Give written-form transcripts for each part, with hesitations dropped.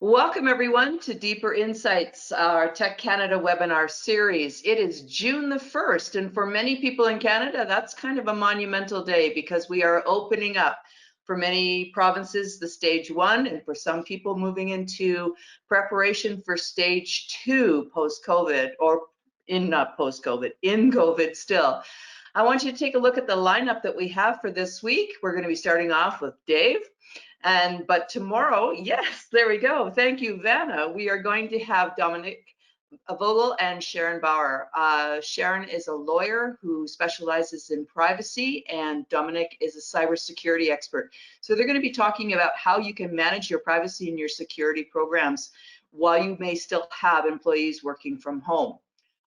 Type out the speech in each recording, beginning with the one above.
Welcome everyone to Deeper Insights, our Tech Canada webinar series. It is June the 1st, and for many people in Canada, that's kind of a monumental day because we are opening up for many provinces the stage 1, and for some people moving into preparation for stage 2 post-COVID, or not post-COVID, in COVID still. I want you to take a look at the lineup that we have for this week. We're going to be starting off with Dave. But tomorrow, yes, there we go. Thank you, Vanna. We are going to have Dominic Vogel and Sharon Bauer. Sharon is a lawyer who specializes in privacy, and Dominic is a cybersecurity expert. So they're going to be talking about how you can manage your privacy and your security programs while you may still have employees working from home.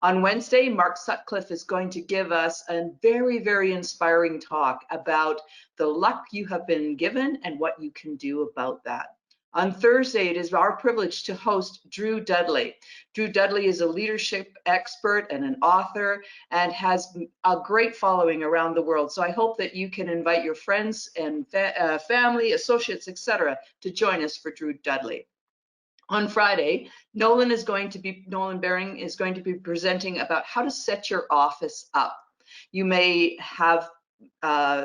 On Wednesday, Mark Sutcliffe is going to give us a very, very inspiring talk about the luck you have been given and what you can do about that. On Thursday, it is our privilege to host Drew Dudley. Drew Dudley is a leadership expert and an author and has a great following around the world. So I hope that you can invite your friends and family, associates, etc., to join us for Drew Dudley. On Friday, Nolan Bering is going to be presenting about how to set your office up. You may have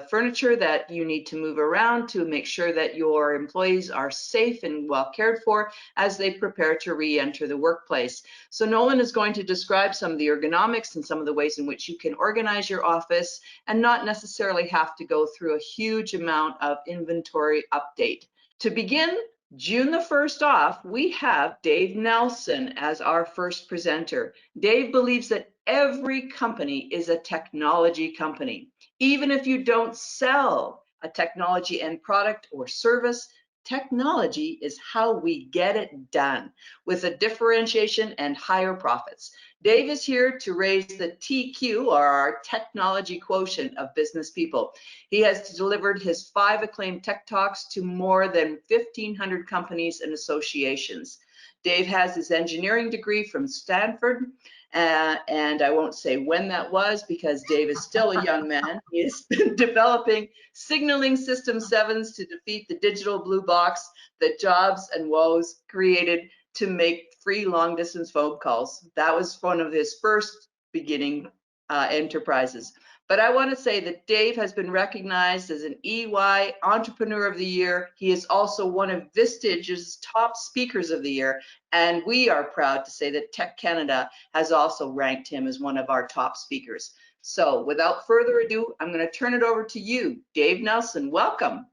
furniture that you need to move around to make sure that your employees are safe and well cared for as they prepare to re-enter the workplace. So Nolan is going to describe some of the ergonomics and some of the ways in which you can organize your office and not necessarily have to go through a huge amount of inventory update. To begin June the 1st off, we have Dave Nelsen as our first presenter. Dave believes that every company is a technology company. Even if you don't sell a technology end product or service, technology is how we get it done with a differentiation and higher profits. Dave is here to raise the TQ, or our technology quotient, of business people. He has delivered his 5 acclaimed tech talks to more than 1,500 companies and associations. Dave has his engineering degree from Stanford, and I won't say when that was because Dave is still a young man. He is developing signaling system 7s to defeat the digital blue box that Jobs and Woes created to make free long-distance phone calls. That was one of his first beginning enterprises. But I want to say that Dave has been recognized as an EY Entrepreneur of the Year. He is also one of Vistage's top speakers of the year, and we are proud to say that Tech Canada has also ranked him as one of our top speakers. So without further ado, I'm going to turn it over to you, Dave Nelsen. Welcome.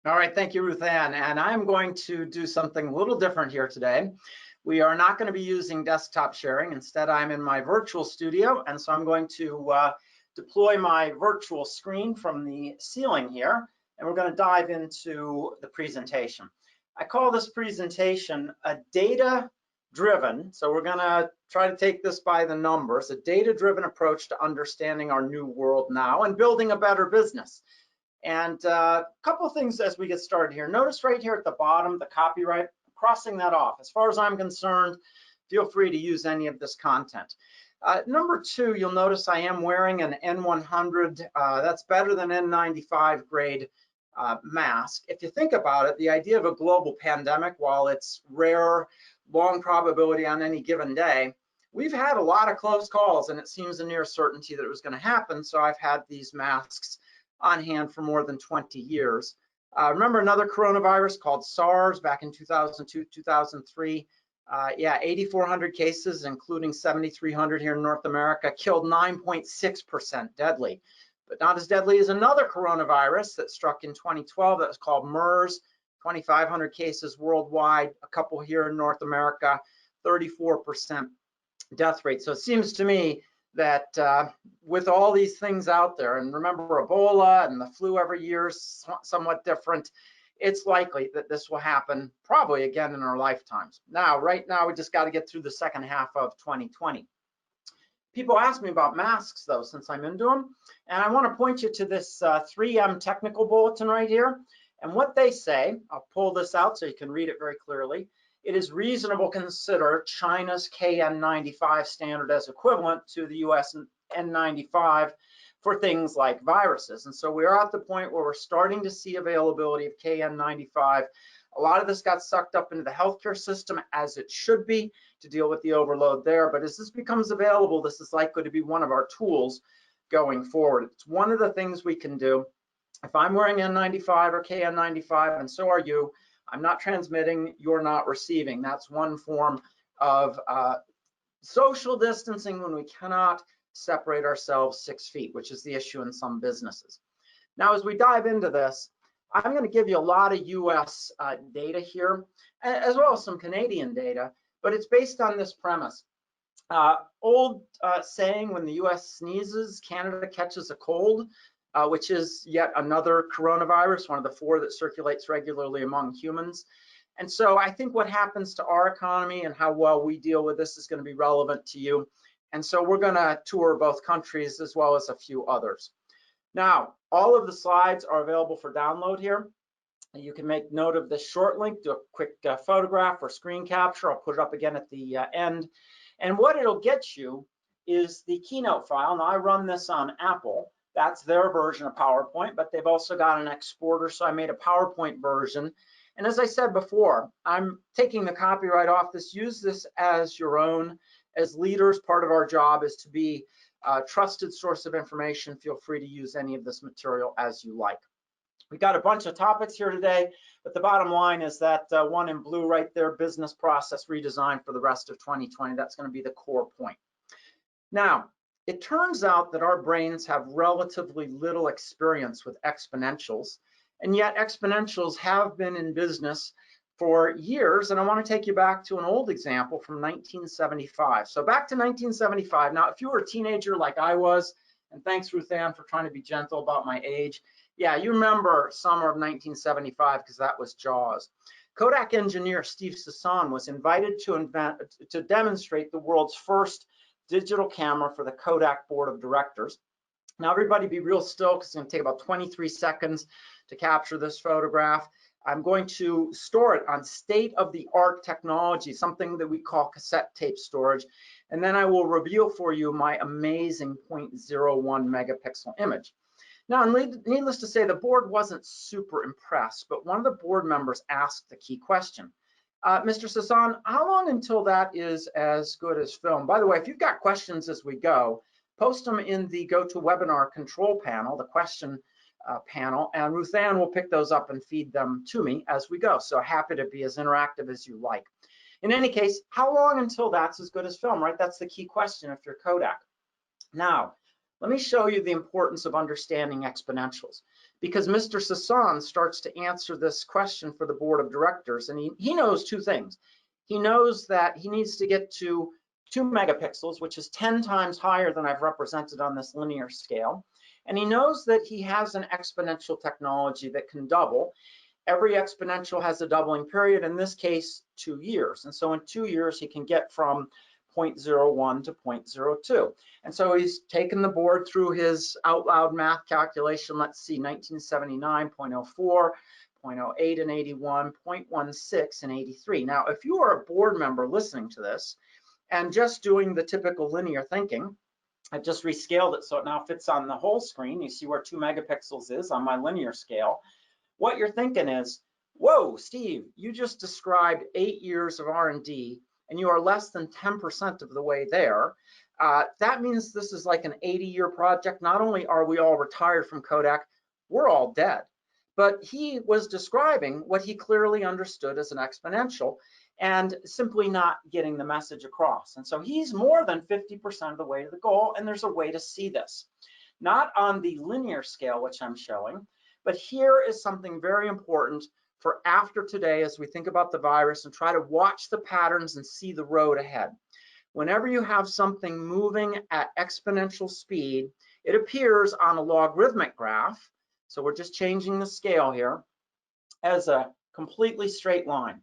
All right, thank you, Ruth Ann. And I'm going to do something a little different here today. We are not going to be using desktop sharing. Instead, I'm in my virtual studio, and so I'm going to deploy my virtual screen from the ceiling here, and we're going to dive into the presentation. I call this presentation a data-driven, so we're going to try to take this by the numbers, a data-driven approach to understanding our new world now and building a better business. And a couple of things as we get started here. Notice right here at the bottom, the copyright, crossing that off. As far as I'm concerned, feel free to use any of this content. Number 2, you'll notice I am wearing an N100. That's better than N95 grade mask. If you think about it, the idea of a global pandemic, while it's rare, long probability on any given day, we've had a lot of close calls, and it seems a near certainty that it was going to happen. So I've had these masks on hand for more than 20 years. Remember another coronavirus called SARS back in 2002, 2003? Yeah, 8,400 cases, including 7,300 here in North America, killed 9.6% deadly. But not as deadly as another coronavirus that struck in 2012 that was called MERS, 2,500 cases worldwide, a couple here in North America, 34% death rate. So it seems to me that with all these things out there, and remember Ebola and the flu every year is somewhat different, it's likely that this will happen probably again in our lifetimes. Now, right now, we just got to get through the second half of 2020. People ask me about masks, though, since I'm into them, and I want to point you to this 3M technical bulletin right here. And what they say, I'll pull this out so you can read it very clearly. It is reasonable to consider China's KN95 standard as equivalent to the US N95 for things like viruses. And so we are at the point where we're starting to see availability of KN95 A lot of this got sucked up into the healthcare system, as it should be, to deal with the overload there. But as this becomes available, this is likely to be one of our tools going forward. It's one of the things we can do. If I'm wearing N95 or KN95, and so are you, I'm not transmitting, you're not receiving. That's one form of social distancing when we cannot separate ourselves 6 feet, which is the issue in some businesses. Now, as we dive into this, I'm going to give you a lot of US data here, as well as some Canadian data, but it's based on this premise. Old saying, when the US sneezes, Canada catches a cold, which is yet another coronavirus, one of the 4 that circulates regularly among humans. And so I think what happens to our economy and how well we deal with this is going to be relevant to you. And so we're going to tour both countries as well as a few others. Now, all of the slides are available for download here. You can make note of this short link, do a quick photograph or screen capture. I'll put it up again at the end. And what it'll get you is the Keynote file. Now, I run this on Apple. That's their version of PowerPoint, but they've also got an exporter, so I made a PowerPoint version. And as I said before, I'm taking the copyright off this. Use this as your own. As leaders, part of our job is to be a trusted source of information. Feel free to use any of this material as you like. We got a bunch of topics here today, but the bottom line is that one in blue right there, business process redesign for the rest of 2020. That's going to be the core point. Now, it turns out that our brains have relatively little experience with exponentials, and yet exponentials have been in business for years. And I want to take you back to an old example from 1975. So back to 1975. Now, if you were a teenager like I was, and thanks, Ruth Ann, for trying to be gentle about my age. Yeah, you remember summer of 1975 because that was Jaws. Kodak engineer Steve Sasson was invited to demonstrate the world's first digital camera for the Kodak board of directors. Now, everybody be real still because it's going to take about 23 seconds to capture this photograph. I'm going to store it on state-of-the-art technology, something that we call cassette tape storage. And then I will reveal for you my amazing 0.01 megapixel image. Now, needless to say, the board wasn't super impressed, but one of the board members asked the key question. Mr. Sasson, how long until that is as good as film? By the way, if you've got questions as we go, post them in the GoToWebinar control panel, the question panel, and Ruth Ann will pick those up and feed them to me as we go. So happy to be as interactive as you like. In any case, how long until that's as good as film, right? That's the key question if you're Kodak. Now, let me show you the importance of understanding exponentials, because Mr. Sasson starts to answer this question for the board of directors, and he knows 2 things. He knows that he needs to get to 2 megapixels, which is 10 times higher than I've represented on this linear scale. And he knows that he has an exponential technology that can double. Every exponential has a doubling period, in this case, 2 years. And so in 2 years, he can get from 0.01 to 0.02. And so he's taken the board through his out loud math calculation. Let's see, 1979, 0.04, 0.08 and 81, 0.16 and 83. Now, if you are a board member listening to this and just doing the typical linear thinking, I've just rescaled it so it now fits on the whole screen. You see where 2 megapixels is on my linear scale. What you're thinking is, whoa, Steve, you just described 8 years of R&D and you are less than 10% of the way there. That means this is like an 80-year project. Not only are we all retired from Kodak, we're all dead. But he was describing what he clearly understood as an exponential and simply not getting the message across. And so he's more than 50% of the way to the goal, and there's a way to see this. Not on the linear scale, which I'm showing, but here is something very important for after today as we think about the virus and try to watch the patterns and see the road ahead. Whenever you have something moving at exponential speed, it appears on a logarithmic graph, so we're just changing the scale here, as a completely straight line.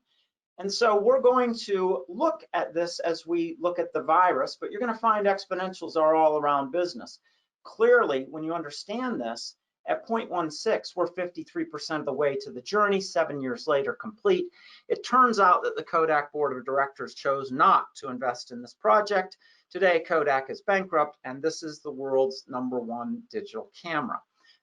And so we're going to look at this as we look at the virus, but you're going to find exponentials are all around business. Clearly, when you understand this, at 0.16, we're 53% of the way to the journey, 7 years later complete. It turns out that the Kodak board of directors chose not to invest in this project. Today, Kodak is bankrupt, and this is the world's #1 digital camera.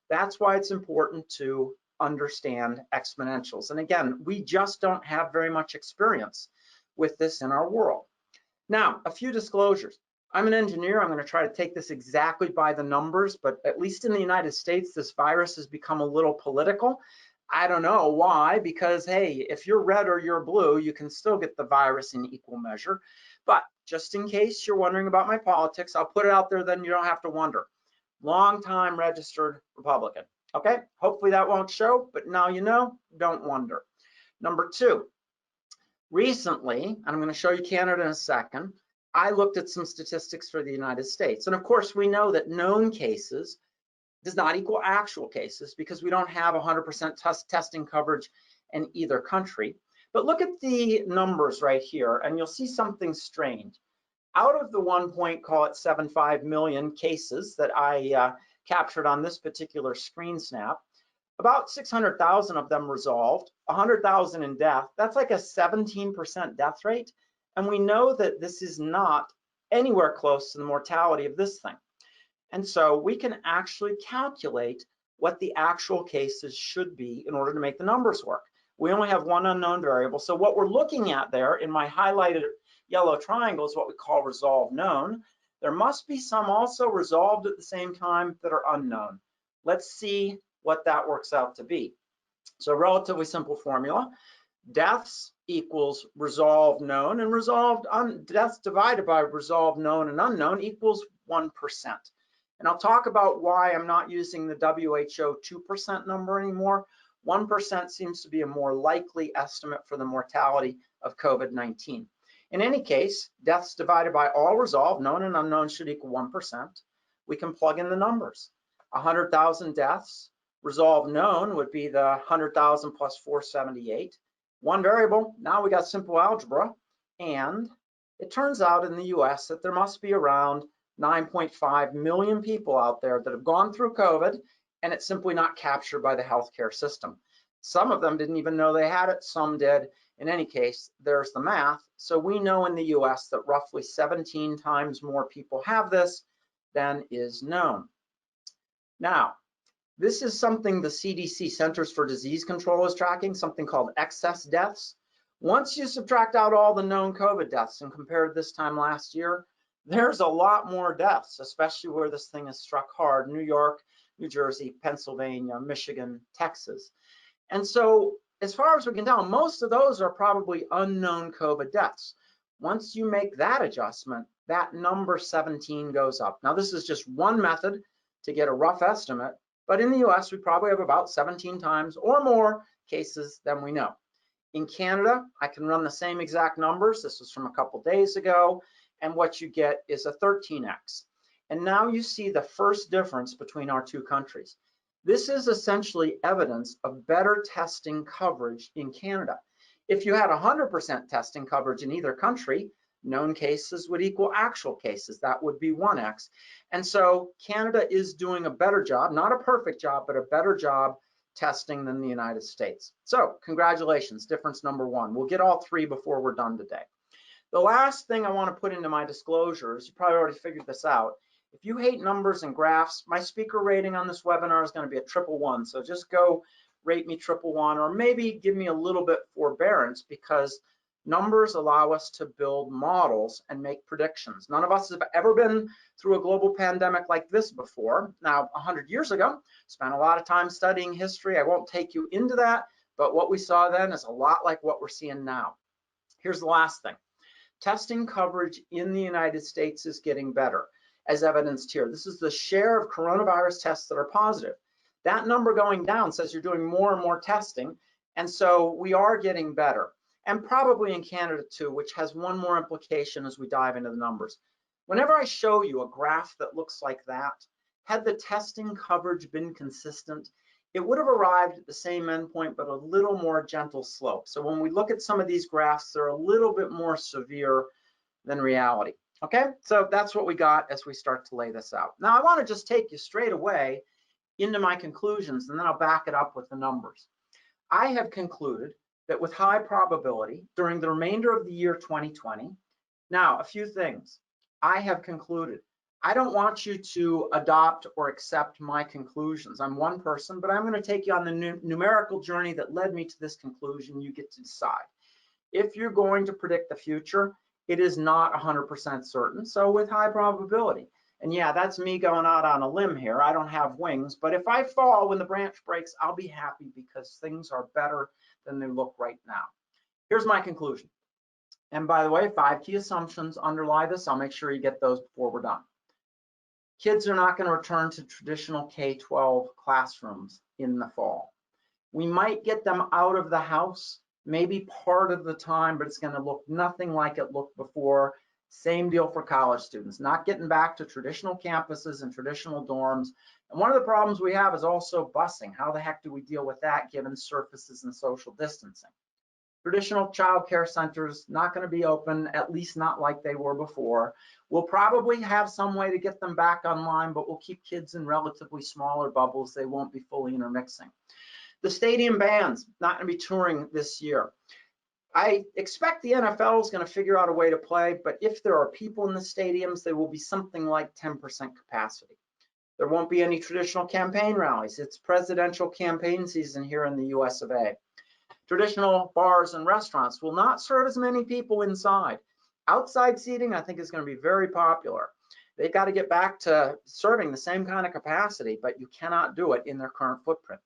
That's why it's important to understand exponentials. And again, we just don't have very much experience with this in our world. Now, a few disclosures. I'm an engineer. I'm going to try to take this exactly by the numbers, but at least in the United States, this virus has become a little political. I don't know why, because hey, if you're red or you're blue, you can still get the virus in equal measure. But just in case you're wondering about my politics, I'll put it out there, then you don't have to wonder. Long-time registered Republican. Okay, hopefully that won't show, but now you know, don't wonder. Number two, recently, and I'm going to show you Canada in a second, I looked at some statistics for the United States. And of course, we know that known cases does not equal actual cases because we don't have 100% testing coverage in either country. But look at the numbers right here, and you'll see something strange. Out of the 1.75 million cases that I captured on this particular screen snap, about 600,000 of them resolved, 100,000 in death. That's like a 17% death rate. And we know that this is not anywhere close to the mortality of this thing. And so we can actually calculate what the actual cases should be in order to make the numbers work. We only have one unknown variable. So what we're looking at there in my highlighted yellow triangle is what we call resolved known. There must be some also resolved at the same time that are unknown. Let's see what that works out to be. So relatively simple formula. Deaths equals resolved known, and deaths divided by resolved known and unknown equals 1%. And I'll talk about why I'm not using the WHO 2% number anymore. 1% seems to be a more likely estimate for the mortality of COVID-19. In any case, deaths divided by all resolved known and unknown should equal 1%. We can plug in the numbers. 100,000 deaths, resolved known would be the 100,000 plus 478. One variable, now we got simple algebra, and it turns out in the US that there must be around 9.5 million people out there that have gone through COVID, and it's simply not captured by the healthcare system. Some of them didn't even know they had it, some did. In any case, there's the math. So we know in the US that roughly 17 times more people have this than is known. Now, this is something the CDC, Centers for Disease Control, is tracking, something called excess deaths. Once you subtract out all the known COVID deaths and compare this time last year, there's a lot more deaths, especially where this thing is struck hard: New York, New Jersey, Pennsylvania, Michigan, Texas. And so as far as we can tell, most of those are probably unknown COVID deaths. Once you make that adjustment, that number 17 goes up. Now, this is just one method to get a rough estimate, but in the US, we probably have about 17 times or more cases than we know. In Canada, I can run the same exact numbers. This was from a couple days ago, and what you get is a 13x. And now you see the first difference between our two countries. This is essentially evidence of better testing coverage in Canada. If you had 100% testing coverage in either country, known cases would equal actual cases. That would be 1x. And so Canada is doing a better job, not a perfect job, but a better job testing than the United States. So congratulations, difference number one. We'll get all three before we're done today. The last thing I want to put into my disclosures, you probably already figured this out. If you hate numbers and graphs, my speaker rating on this webinar is going to be a 111. So just go rate me 111, or maybe give me a little bit forbearance, because numbers allow us to build models and make predictions. None of us have ever been through a global pandemic like this before. Now, 100 years ago, spent a lot of time studying history. I won't take you into that, but what we saw then is a lot like what we're seeing now. Here's the last thing. Testing coverage in the United States is getting better, as evidenced here. This is the share of coronavirus tests that are positive. That number going down says you're doing more and more testing, and so we are getting better. And probably in Canada too, which has one more implication as we dive into the numbers. Whenever I show you a graph that looks like that, had the testing coverage been consistent, it would have arrived at the same endpoint, but a little more gentle slope. So when we look at some of these graphs, they're a little bit more severe than reality. Okay, so that's what we got as we start to lay this out. Now I want to just take you straight away into my conclusions, and then I'll back it up with the numbers. I have concluded that with high probability during the remainder of the year 2020, now a few things. I have concluded I don't want you to adopt or accept my conclusions. I'm one person, but I'm going to take you on the numerical journey that led me to this conclusion. You get to decide. If you're going to predict the future, it is not 100% certain, so with high probability. And yeah, that's me going out on a limb here. I don't have wings, but if I fall when the branch breaks, I'll be happy because things are better than they look right now. Here's my conclusion. And by the way, 5 key assumptions underlie this. I'll make sure you get those before we're done. Kids are not going to return to traditional K-12 classrooms in the fall. We might get them out of the house, maybe part of the time, but it's going to look nothing like it looked before. Same deal for college students, not getting back to traditional campuses and traditional dorms. And one of the problems we have is also busing. How the heck do we deal with that given surfaces and social distancing? Traditional child care centers not going to be open, at least not like they were before. We'll probably have some way to get them back online, but we'll keep kids in relatively smaller bubbles. They won't be fully intermixing. The stadium bands, not going to be touring this year. I expect the NFL is going to figure out a way to play, but if there are people in the stadiums, there will be something like 10% capacity. There won't be any traditional campaign rallies. It's presidential campaign season here in the US of A. Traditional bars and restaurants will not serve as many people inside. Outside seating, I think, is going to be very popular. They've got to get back to serving the same kind of capacity, but you cannot do it in their current footprint.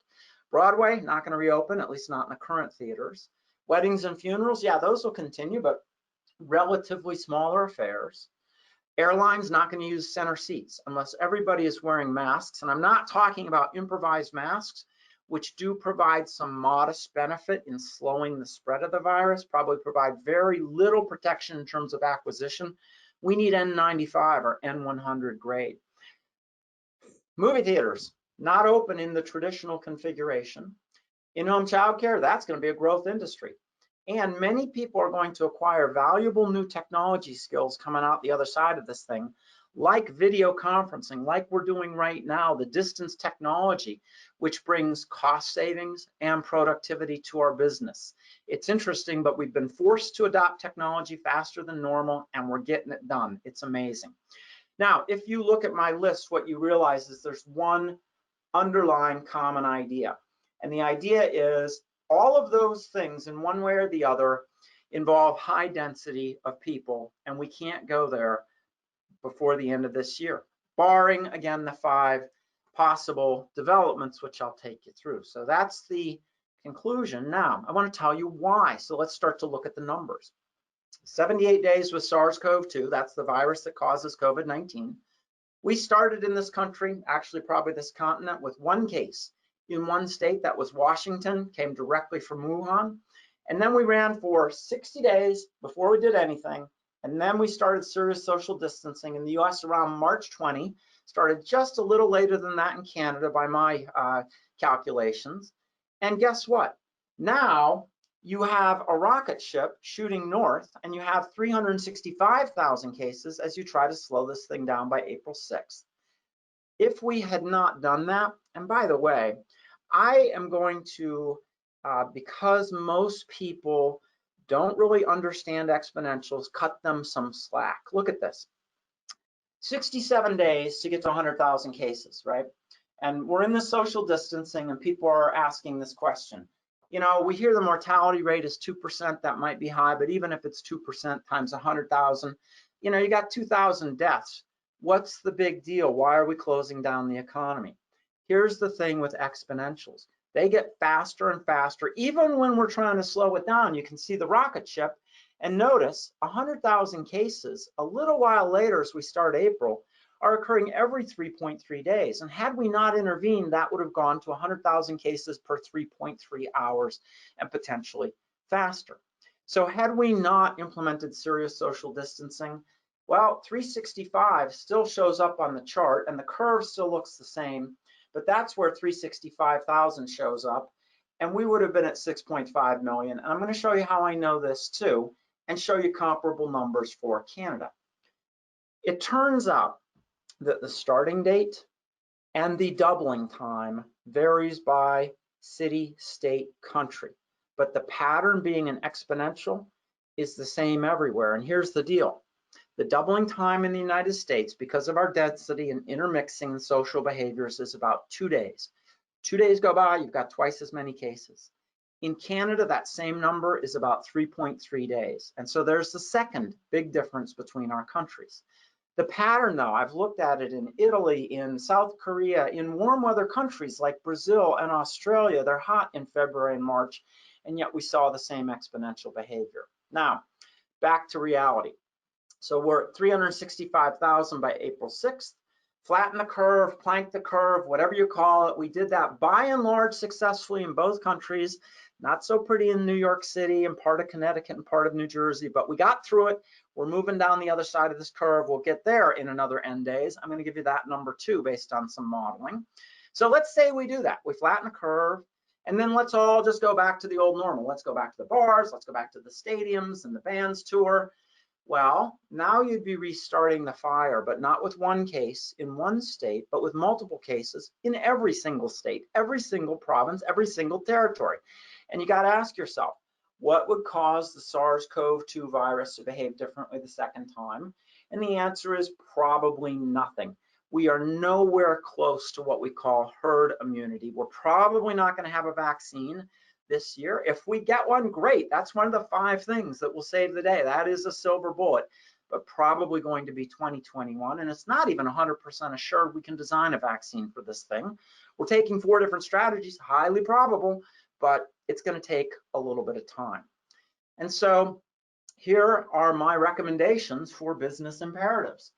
Broadway, not going to reopen, at least not in the current theaters. Weddings and funerals, yeah, those will continue, but relatively smaller affairs. Airlines not going to use center seats unless everybody is wearing masks. And I'm not talking about improvised masks, which do provide some modest benefit in slowing the spread of the virus, probably provide very little protection in terms of acquisition. We need N95 or N100 grade. Movie theaters, not open in the traditional configuration. In-home childcare, that's going to be a growth industry. And many people are going to acquire valuable new technology skills coming out the other side of this thing, like video conferencing, like we're doing right now, the distance technology, which brings cost savings and productivity to our business. It's interesting, but we've been forced to adopt technology faster than normal, and we're getting it done. It's amazing. Now, if you look at my list, what you realize is there's one underlying common idea. And the idea is all of those things in one way or the other involve high density of people, and we can't go there before the end of this year, barring, again, the 5 possible developments, which I'll take you through. So that's the conclusion. Now, I want to tell you why. So let's start to look at the numbers. 78 days with SARS-CoV-2, that's the virus that causes COVID-19. We started in this country, actually probably this continent, with 1 case in 1 state, that was Washington, came directly from Wuhan. And then we ran for 60 days before we did anything. And then we started serious social distancing in the US around March 20, started just a little later than that in Canada by my calculations. And guess what? Now you have a rocket ship shooting north, and you have 365,000 cases as you try to slow this thing down by April 6th. If we had not done that, and by the way, I am going to, because most people don't really understand exponentials, cut them some slack. Look at this. 67 days to get to 100,000 cases, right? And we're in the social distancing, and people are asking this question. You know, we hear the mortality rate is 2%, that might be high, but even if it's 2% times 100,000, you know, you got 2,000 deaths. What's the big deal? Why are we closing down the economy? Here's the thing with exponentials. They get faster and faster. Even when we're trying to slow it down, you can see the rocket ship, and notice 100,000 cases a little while later as we start April are occurring every 3.3 days. And had we not intervened, that would have gone to 100,000 cases per 3.3 hours and potentially faster. So had we not implemented serious social distancing, well, 365 still shows up on the chart, and the curve still looks the same, but that's where 365,000 shows up, and we would have been at 6.5 million. And I'm going to show you how I know this too, and show you comparable numbers for Canada. It turns out that the starting date and the doubling time varies by city, state, country, but the pattern being an exponential is the same everywhere. And here's the deal. The doubling time in the United States, because of our density and intermixing social behaviors, is about 2 days. 2 days go by, you've got twice as many cases. In Canada, that same number is about 3.3 days. And so there's the second big difference between our countries. The pattern, though, I've looked at it in Italy, in South Korea, in warm weather countries like Brazil and Australia. They're hot in February and March, and yet we saw the same exponential behavior. Now, back to reality. So we're at 365,000 by April 6th. Flatten the curve, plank the curve, whatever you call it. We did that by and large successfully in both countries. Not so pretty in New York City and part of Connecticut and part of New Jersey, but we got through it. We're moving down the other side of this curve. We'll get there in another N days. I'm going to give you that number too based on some modeling. So let's say we do that. We flatten the curve, and then let's all just go back to the old normal. Let's go back to the bars. Let's go back to the stadiums and the bands tour. Well, now you'd be restarting the fire, but not with one case in one state, but with multiple cases in every single state, every single province, every single territory. And you got to ask yourself, what would cause the SARS-CoV-2 virus to behave differently the second time? And the answer is probably nothing. We are nowhere close to what we call herd immunity. We're probably not going to have a vaccine this year. If we get one, great. That's one of the 5 things that will save the day. That is a silver bullet, but probably going to be 2021. And it's not even 100% assured we can design a vaccine for this thing. We're taking 4 different strategies, highly probable, but it's going to take a little bit of time. And so here are my recommendations for business imperatives.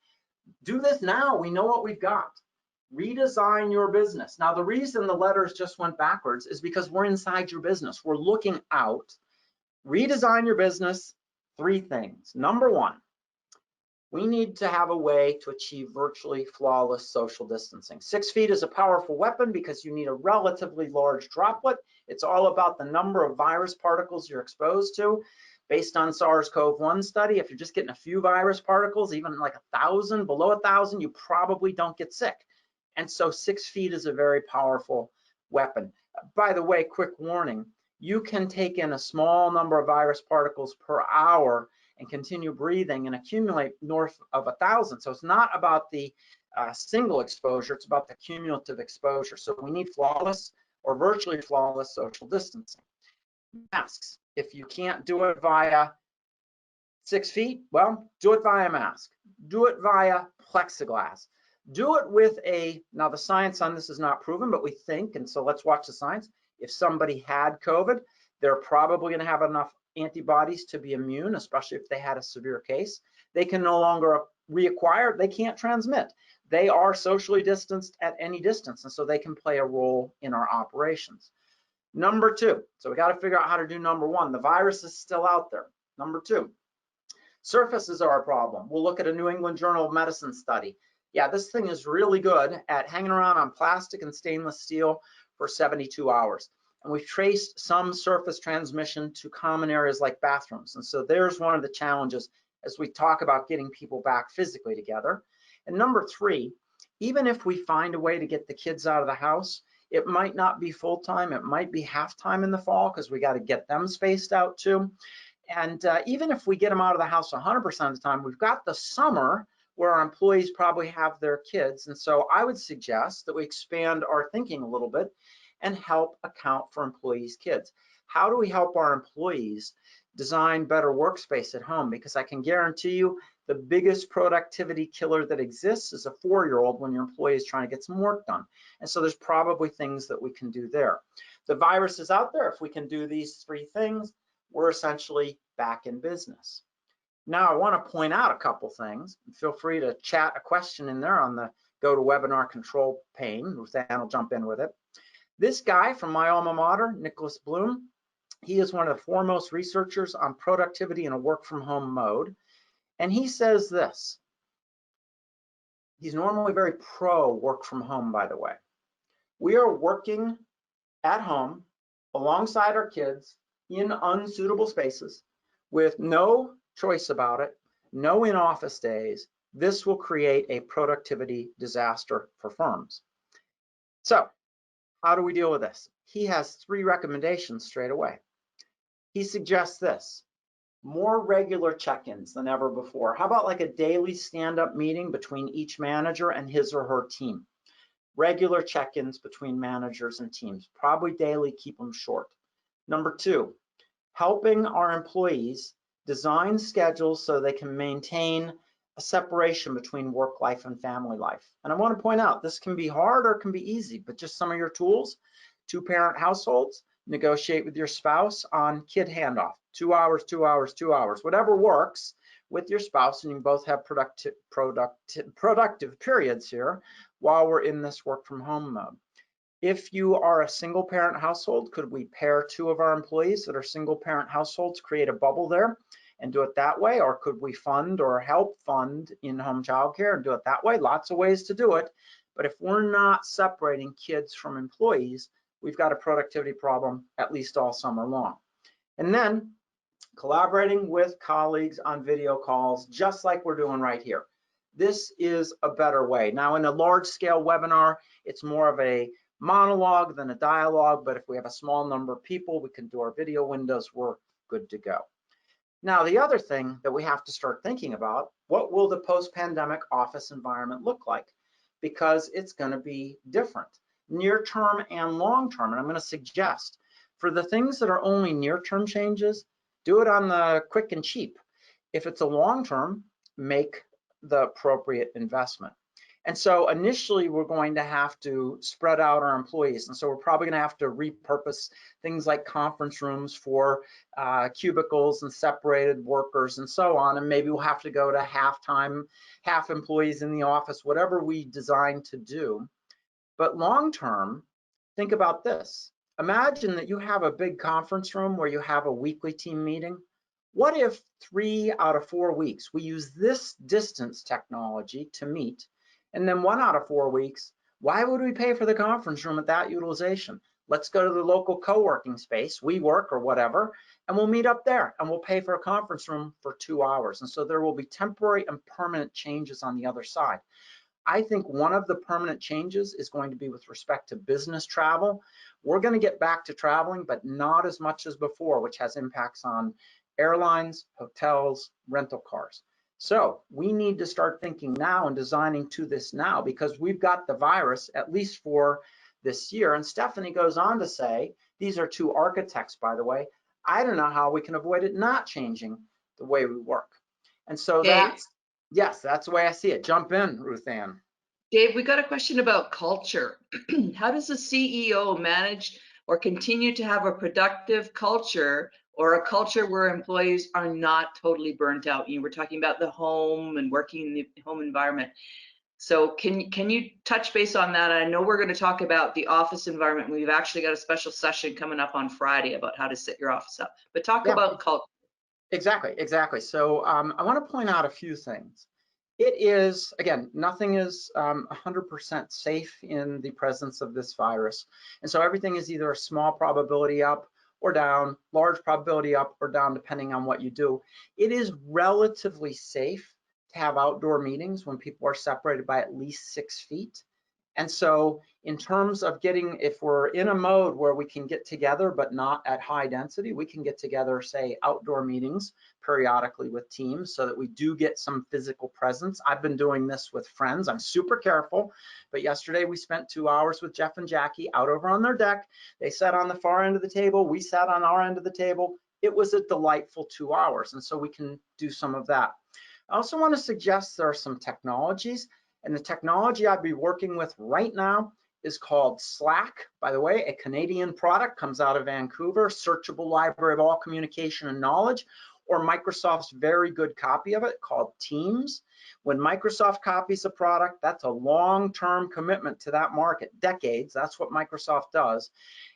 Do this now. We know what we've got. Redesign your business. Now, the reason the letters just went backwards is because we're inside your business. We're looking out. Redesign your business. 3 things. Number 1, we need to have a way to achieve virtually flawless social distancing. 6 feet is a powerful weapon because you need a relatively large droplet. It's all about the number of virus particles you're exposed to. Based on SARS-CoV-1 study, if you're just getting a few virus particles, even like 1,000, below 1,000, you probably don't get sick. And so 6 feet is a very powerful weapon. By the way, quick warning, you can take in a small number of virus particles per hour and continue breathing and accumulate north of 1,000. So it's not about the single exposure, it's about the cumulative exposure. So we need flawless or virtually flawless social distancing. Masks, if you can't do it via 6 feet, well, do it via mask. Do it via plexiglass. Do it with now the science on this is not proven, but we think, and so let's watch the science. If somebody had COVID, they're probably going to have enough antibodies to be immune, especially if they had a severe case. They can no longer reacquire, they can't transmit. They are socially distanced at any distance, and so they can play a role in our operations. Number 2, so we got to figure out how to do number 1. The virus is still out there. Number 2, surfaces are a problem. We'll look at a New England Journal of Medicine study. Yeah, this thing is really good at hanging around on plastic and stainless steel for 72 hours. And we've traced some surface transmission to common areas like bathrooms. And so there's one of the challenges as we talk about getting people back physically together. And number 3, even if we find a way to get the kids out of the house, it might not be full-time, it might be half-time in the fall because we got to get them spaced out too. And even if we get them out of the house 100% of the time, we've got the summer where our employees probably have their kids. And so I would suggest that we expand our thinking a little bit and help account for employees' kids. How do we help our employees design better workspace at home? Because I can guarantee you the biggest productivity killer that exists is a 4-year-old when your employee is trying to get some work done. And so there's probably things that we can do there. The virus is out there. If we can do these 3 things, we're essentially back in business. Now, I want to point out a couple things. Feel free to chat a question in there on the GoToWebinar control pane. Ruth Ann will jump in with it. This guy from my alma mater, Nicholas Bloom, he is one of the foremost researchers on productivity in a work-from-home mode. And he says this. He's normally very pro work-from-home, by the way. We are working at home alongside our kids in unsuitable spaces with no choice about it, no in-office days. This will create a productivity disaster for firms. So how do we deal with this? He has 3 recommendations straight away. He suggests this. More regular check-ins than ever before. How about like a daily stand-up meeting between each manager and his or her team? Regular check-ins between managers and teams, probably daily, keep them short. Number two, helping our employees design schedules so they can maintain a separation between work life and family life. And I want to point out, this can be hard or it can be easy, but just some of your tools: 2-parent households, negotiate with your spouse on kid handoff, 2 hours, 2 hours, 2 hours, whatever works with your spouse, and you can both have productive periods here while we're in this work from home mode. If you are a single parent household, could we pair 2 of our employees that are single parent households, create a bubble there and do it that way? Or could we fund or help fund in-home childcare and do it that way? Lots of ways to do it. But if we're not separating kids from employees, we've got a productivity problem at least all summer long. And then collaborating with colleagues on video calls, just like we're doing right here. This is a better way. Now, in a large scale webinar, it's more of a monologue than a dialogue, but if we have a small number of people, we can do our video windows, we're good to go. Now, the other thing that we have to start thinking about, what will the post-pandemic office environment look like? Because it's going to be different, near term and long term. And I'm going to suggest for the things that are only near term changes, do it on the quick and cheap. If it's a long term, make the appropriate investment. And so initially we're going to have to spread out our employees. And so we're probably going to have to repurpose things like conference rooms for cubicles and separated workers and so on. And maybe we'll have to go to half-time, half employees in the office, whatever we design to do. But long term, think about this. Imagine that you have a big conference room where you have a weekly team meeting. What if 3 out of 4 weeks we use this distance technology to meet, and then 1 out of 4 weeks, why would we pay for the conference room at that utilization? Let's go to the local co-working space, WeWork or whatever, and we'll meet up there and we'll pay for a conference room for 2 hours. And so there will be temporary and permanent changes on the other side. I think one of the permanent changes is going to be with respect to business travel. We're going to get back to traveling, but not as much as before, which has impacts on airlines, hotels, rental cars. So we need to start thinking now and designing to this now, because we've got the virus at least for this year. And Stephanie goes on to say, these are 2 architects, by the way. I don't know how we can avoid it not changing the way we work. And so that's, yes, that's the way I see it. Jump in, Ruth Ann. Dave, we got a question about culture. How does a CEO manage or continue to have a productive culture, or a culture where employees are not totally burnt out? You were talking about the home and working in the home environment. So can you touch base on that? I know we're going to talk about the office environment. We've actually got a special session coming up on Friday about how to set your office up. But talk about culture. Exactly. So I want to point out a few things. It is, again, nothing is 100% safe in the presence of this virus. And so everything is either a small probability up or down, large probability up or down, depending on what you do. It is relatively safe to have outdoor meetings when people are separated by at least 6 feet. And so in terms of getting, if we're in a mode where we can get together, but not at high density, we can get together, say, outdoor meetings periodically with teams so that we do get some physical presence. I've been doing this with friends. I'm super careful, but yesterday we spent 2 hours with Jeff and Jackie out over on their deck. They sat on the far end of the table. We sat on our end of the table. It was a delightful 2 hours. And so we can do some of that. I also want to suggest there are some technologies. And the technology I'd be working with right now is called Slack. By the way, a Canadian product, comes out of Vancouver, searchable library of all communication and knowledge, or Microsoft's very good copy of it called Teams. When Microsoft copies a product, that's a long-term commitment to that market, decades. That's what Microsoft does.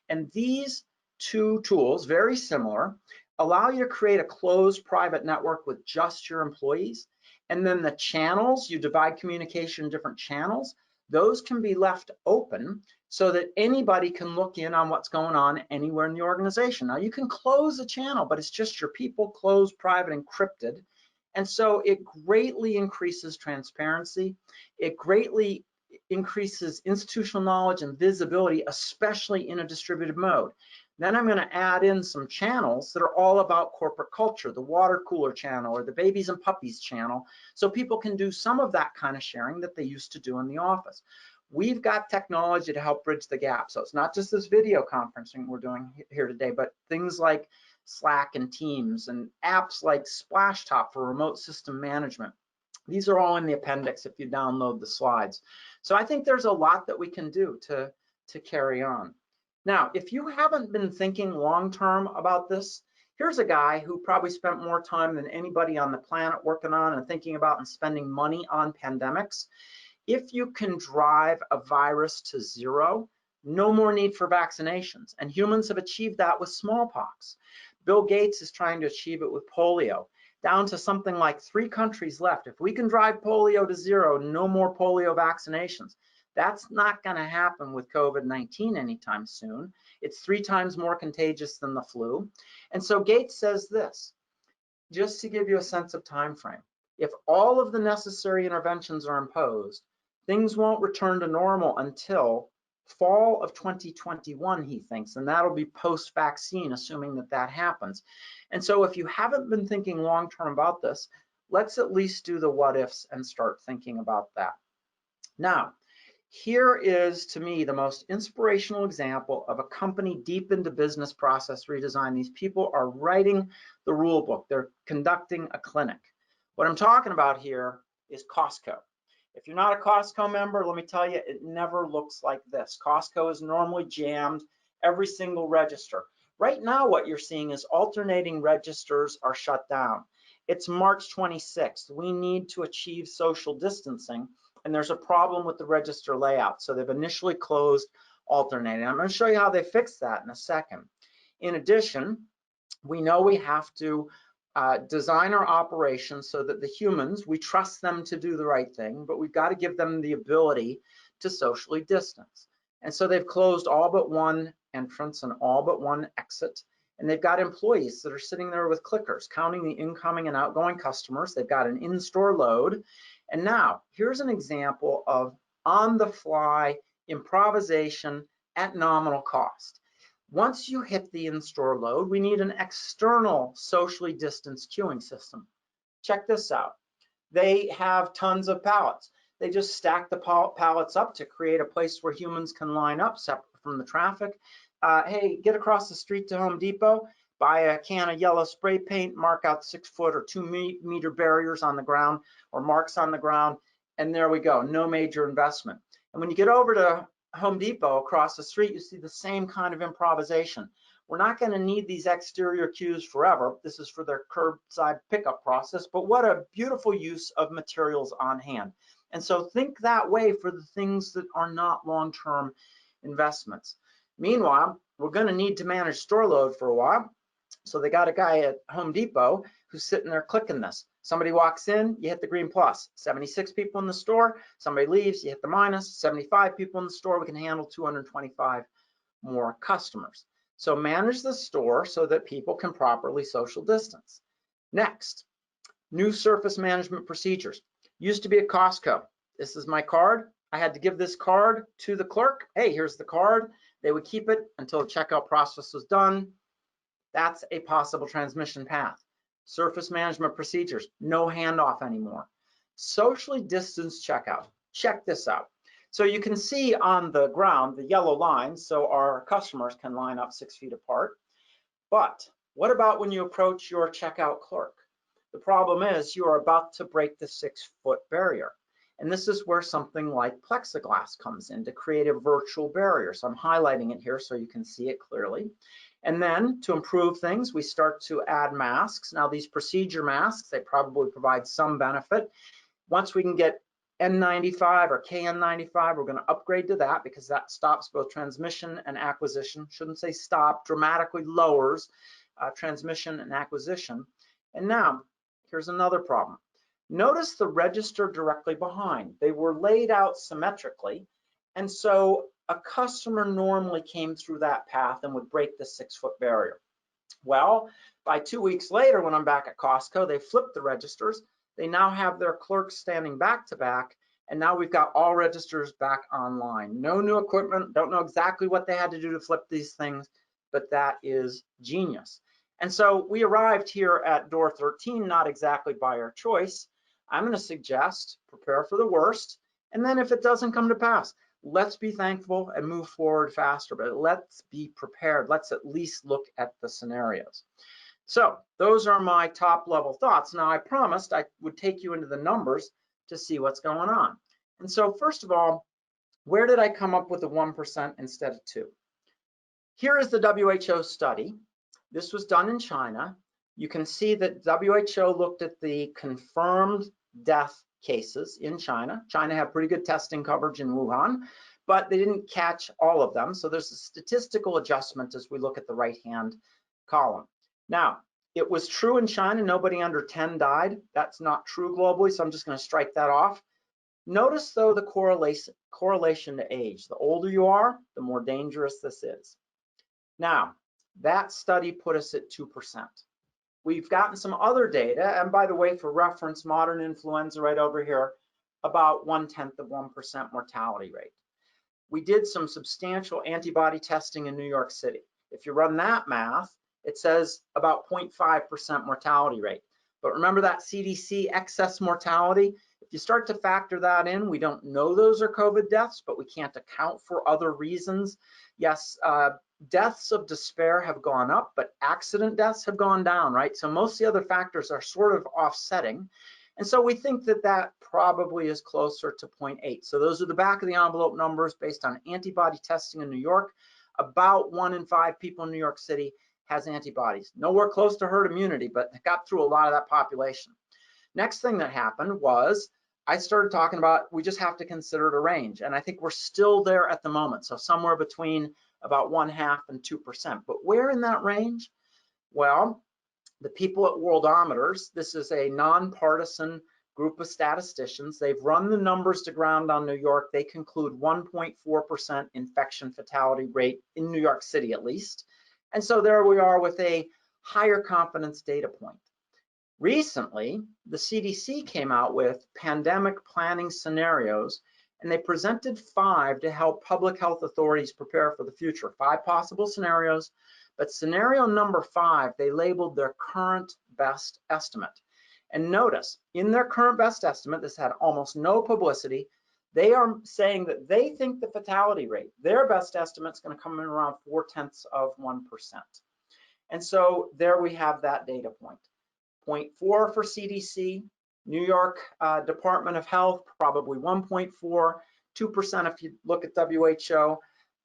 And these 2 tools, very similar, allow you to create a closed private network with just your employees. And then the channels, you divide communication in different channels, those can be left open so that anybody can look in on what's going on anywhere in the organization. Now you can close a channel, but it's just your people, closed, private, encrypted. And so it greatly increases transparency. It greatly increases institutional knowledge and visibility, especially in a distributed mode. Then I'm going to add in some channels that are all about corporate culture, the water cooler channel or the babies and puppies channel, so people can do some of that kind of sharing that they used to do in the office. We've got technology to help bridge the gap. So it's not just this video conferencing we're doing here today, but things like Slack and Teams and apps like Splashtop for remote system management. These are all in the appendix if you download the slides. So I think there's a lot that we can do to carry on. Now, if you haven't been thinking long-term about this, here's a guy who probably spent more time than anybody on the planet working on and thinking about and spending money on pandemics. If you can drive a virus to zero, no more need for vaccinations. And humans have achieved that with smallpox. Bill Gates is trying to achieve it with polio, down to something like 3 countries left. If we can drive polio to zero, no more polio vaccinations. That's not going to happen with COVID-19 anytime soon. It's 3 times more contagious than the flu. And so Gates says this, just to give you a sense of time frame. If all of the necessary interventions are imposed, things won't return to normal until fall of 2021, he thinks, and that'll be post-vaccine, assuming that that happens. And so if you haven't been thinking long-term about this, let's at least do the what ifs and start thinking about that. Now, here is, to me, the most inspirational example of a company deep into business process redesign. These people are writing the rule book. They're conducting a clinic. What I'm talking about here is Costco. If you're not a Costco member, let me tell you, it never looks like this. Costco is normally jammed, every single register. Right now, what you're seeing is alternating registers are shut down. It's March 26th. We need to achieve social distancing, and there's a problem with the register layout. So they've initially closed alternating. I'm going to show you how they fix that in a second. In addition, we know we have to design our operations so that the humans, we trust them to do the right thing, but we've got to give them the ability to socially distance. And so they've closed all but one entrance and all but one exit. And they've got employees that are sitting there with clickers, counting the incoming and outgoing customers. They've got an in-store load. And now, here's an example of on-the-fly improvisation at nominal cost. Once you hit the in-store load, we need an external socially distanced queuing system. Check this out. They have tons of pallets. They just stack the pallets up to create a place where humans can line up separate from the traffic. Hey, get across the street to Home Depot, buy a can of yellow spray paint, mark out 6 foot or 2 meter barriers on the ground or marks on the ground, and there we go, no major investment. And when you get over to Home Depot across the street, you see the same kind of improvisation. We're not going to need these exterior queues forever. This is for their curbside pickup process, but what a beautiful use of materials on hand. And so think that way for the things that are not long-term investments. Meanwhile, we're going to need to manage store load for a while. So they got a guy at Home Depot who's sitting there clicking this. Somebody walks in, you hit the green plus. 76 people in the store, somebody leaves, you hit the minus. 75 people in the store, we can handle 225 more customers. So manage the store so that people can properly social distance. Next, new surface management procedures. Used to be at Costco. This is my card. I had to give this card to the clerk. Hey, here's the card. They would keep it until the checkout process was done. That's a possible transmission path. Surface management procedures, no handoff anymore. Socially distanced checkout. Check this out. So you can see on the ground the yellow lines, so our customers can line up 6 feet apart. But what about when you approach your checkout clerk? The problem is you are about to break the 6 foot barrier. And this is where something like plexiglass comes in to create a virtual barrier. So I'm highlighting it here so you can see it clearly. And then to improve things, we start to add masks. Now these procedure masks, they probably provide some benefit. Once we can get N95 or KN95, we're going to upgrade to that because that stops both transmission and acquisition. Shouldn't say stop, dramatically lowers transmission and acquisition. And now here's another problem. Notice the register directly behind. They were laid out symmetrically. And so a customer normally came through that path and would break the 6 foot barrier. Well, by 2 weeks later, when I'm back at Costco, they flipped the registers. They now have their clerks standing back to back. And now we've got all registers back online. No new equipment, don't know exactly what they had to do to flip these things, but that is genius. And so we arrived here at door 13, not exactly by our choice. I'm going to suggest prepare for the worst, and then if it doesn't come to pass, let's be thankful and move forward faster, but let's be prepared. Let's at least look at the scenarios. So those are my top level thoughts. Now, I promised I would take you into the numbers to see what's going on. And so first of all, where did I come up with the 1% instead of 2? Here is the WHO study. This was done in China. You can see that WHO looked at the confirmed death cases in China. China had pretty good testing coverage in Wuhan, but they didn't catch all of them. So there's a statistical adjustment as we look at the right-hand column. Now, it was true in China, nobody under 10 died. That's not true globally, so I'm just going to strike that off. Notice, though, the correlation to age. The older you are, the more dangerous this is. Now, that study put us at 2%. We've gotten some other data, and by the way, for reference, modern influenza right over here, about 0.1% mortality rate. We did some substantial antibody testing in New York City. If you run that math, it says about 0.5% mortality rate. But remember that CDC excess mortality? If you start to factor that in, we don't know those are COVID deaths, but we can't account for other reasons. Yes, deaths of despair have gone up, but accident deaths have gone down, right? So most of the other factors are sort of offsetting. And so we think that that probably is closer to 0.8. So those are the back of the envelope numbers based on antibody testing in New York. About 1 in 5 people in New York City has antibodies. Nowhere close to herd immunity, but got through a lot of that population. Next thing that happened was I started talking about we just have to consider it a range. And I think we're still there at the moment. So somewhere between about 0.5% and 2%. But where in that range? Well, the people at Worldometers, this is a nonpartisan group of statisticians. They've run the numbers to ground on New York. They conclude 1.4% infection fatality rate in New York City at least. And so there we are with a higher confidence data point. Recently, the CDC came out with pandemic planning scenarios, and they presented 5 to help public health authorities prepare for the future. 5 possible scenarios, but scenario number 5, they labeled their current best estimate. And notice, in their current best estimate, this had almost no publicity, they are saying that they think the fatality rate, their best estimate is going to come in around 0.4%. And so there we have that data point. 0.4 for CDC, New York Department of Health, probably 1.4, 2% if you look at WHO.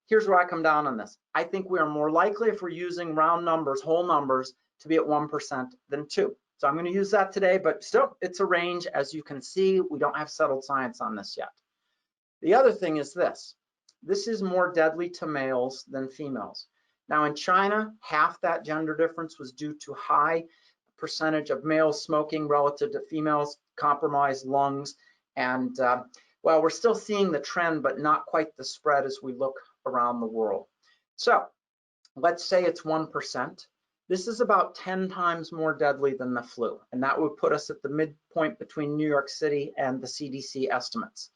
Here's where I come down on this. I think we are more likely, if we're using round numbers, whole numbers, to be at 1% than 2. So I'm going to use that today, but still, it's a range. As you can see, we don't have settled science on this yet. The other thing is this. This is more deadly to males than females. Now in China, half that gender difference was due to high percentage of males smoking relative to females, compromised lungs, and well, we're still seeing the trend, but not quite the spread as we look around the world. So let's say it's 1%. This is about 10 times more deadly than the flu, and that would put us at the midpoint between New York City and the CDC estimates.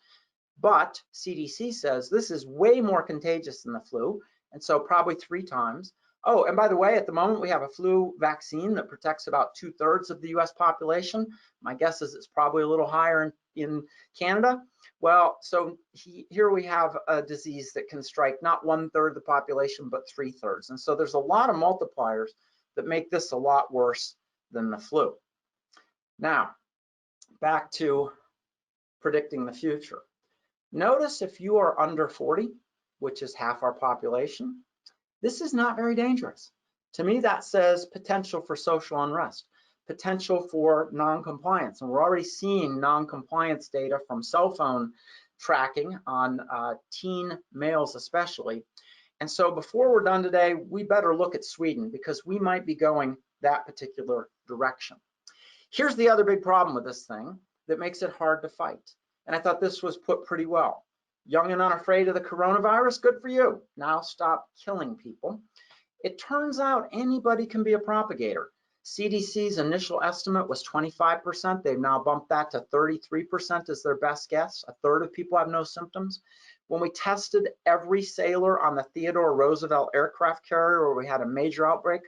But CDC says this is way more contagious than the flu, and so probably 3 times. Oh, and by the way, at the moment we have a flu vaccine that protects about 2/3 of the US population. My guess is it's probably a little higher in Canada. Well, so here we have a disease that can strike not 1/3 of the population, but 3/3. And so there's a lot of multipliers that make this a lot worse than the flu. Now, back to predicting the future. Notice if you are under 40, which is half our population, this is not very dangerous. To me, that says potential for social unrest, potential for non-compliance. And we're already seeing non-compliance data from cell phone tracking on teen males especially. And so before we're done today, we better look at Sweden because we might be going that particular direction. Here's the other big problem with this thing that makes it hard to fight. And I thought this was put pretty well. Young and unafraid of the coronavirus, good for you. Now stop killing people. It turns out anybody can be a propagator. CDC's initial estimate was 25%. They've now bumped that to 33% as their best guess. 1/3 of people have no symptoms. When we tested every sailor on the Theodore Roosevelt aircraft carrier where we had a major outbreak,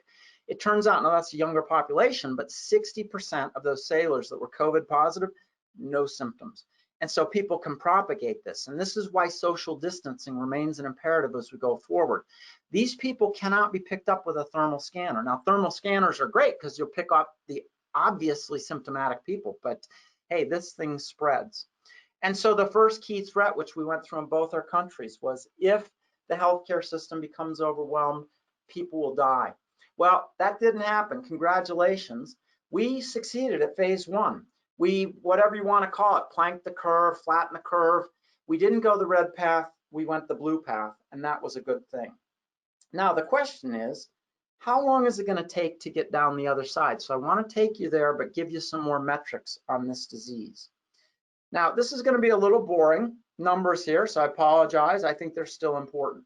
it turns out, now that's a younger population, but 60% of those sailors that were COVID positive, no symptoms. And so people can propagate this. And this is why social distancing remains an imperative as we go forward. These people cannot be picked up with a thermal scanner. Now, thermal scanners are great because you'll pick up the obviously symptomatic people, but hey, this thing spreads. And so the first key threat, which we went through in both our countries, was if the healthcare system becomes overwhelmed, people will die. Well, that didn't happen. Congratulations. We succeeded at phase 1. We, whatever you want to call it, planked the curve, flattened the curve. We didn't go the red path, we went the blue path, and that was a good thing. Now, the question is, how long is it going to take to get down the other side? So I want to take you there, but give you some more metrics on this disease. Now, this is going to be a little boring numbers here, so I apologize. I think they're still important.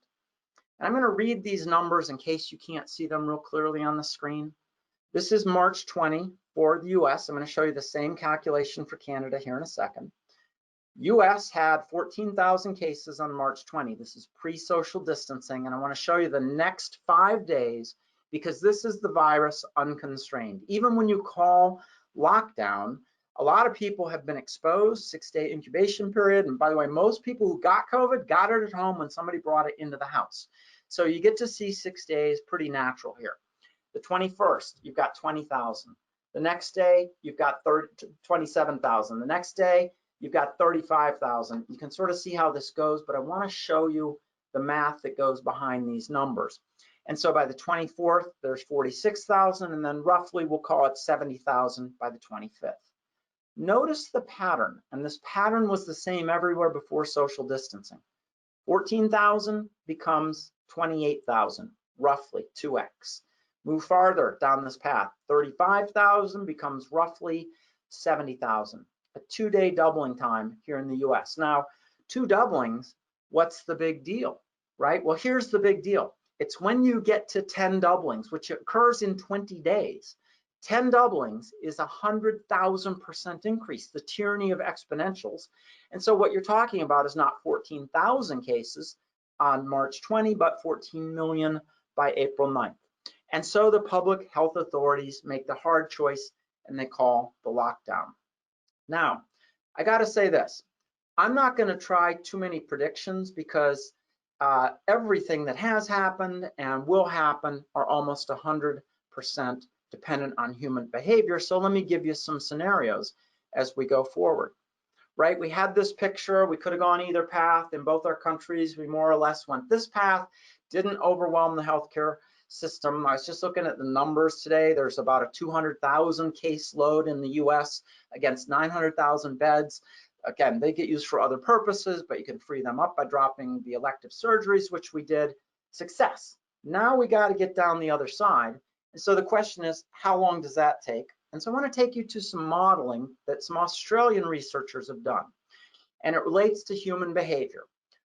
And I'm going to read these numbers in case you can't see them real clearly on the screen. This is March 20 for the US. I'm going to show you the same calculation for Canada here in a second. US had 14,000 cases on March 20. This is pre-social distancing, and I want to show you the next 5 days because this is the virus unconstrained. Even when you call lockdown, a lot of people have been exposed, 6-day incubation period, and by the way, most people who got COVID got it at home when somebody brought it into the house. So you get to see 6 days, pretty natural here. The 21st, you've got 20,000. The next day, you've got 27,000. The next day, you've got 35,000. You can sort of see how this goes, but I want to show you the math that goes behind these numbers. And so by the 24th, there's 46,000, and then roughly we'll call it 70,000 by the 25th. Notice the pattern, and this pattern was the same everywhere before social distancing. 14,000 becomes 28,000, roughly 2x. Move farther down this path, 35,000 becomes roughly 70,000, a 2-day doubling time here in the US. Now, 2 doublings, what's the big deal, right? Well, here's the big deal. It's when you get to 10 doublings, which occurs in 20 days. 10 doublings is 100,000% increase, the tyranny of exponentials. And so what you're talking about is not 14,000 cases on March 20, but 14 million by April 9th. And so the public health authorities make the hard choice and they call the lockdown. Now, I gotta say this, I'm not gonna try too many predictions because everything that has happened and will happen are almost 100% dependent on human behavior. So let me give you some scenarios as we go forward, right? We had this picture, we could have gone either path. In both our countries, we more or less went this path, didn't overwhelm the healthcare system. I was just looking at the numbers today. There's about a 200,000 case load in the US against 900,000 beds. Again, they get used for other purposes, but you can free them up by dropping the elective surgeries, which we did. Success. Now we got to get down the other side. And so the question is, how long does that take? And so I want to take you to some modeling that some Australian researchers have done. And it relates to human behavior.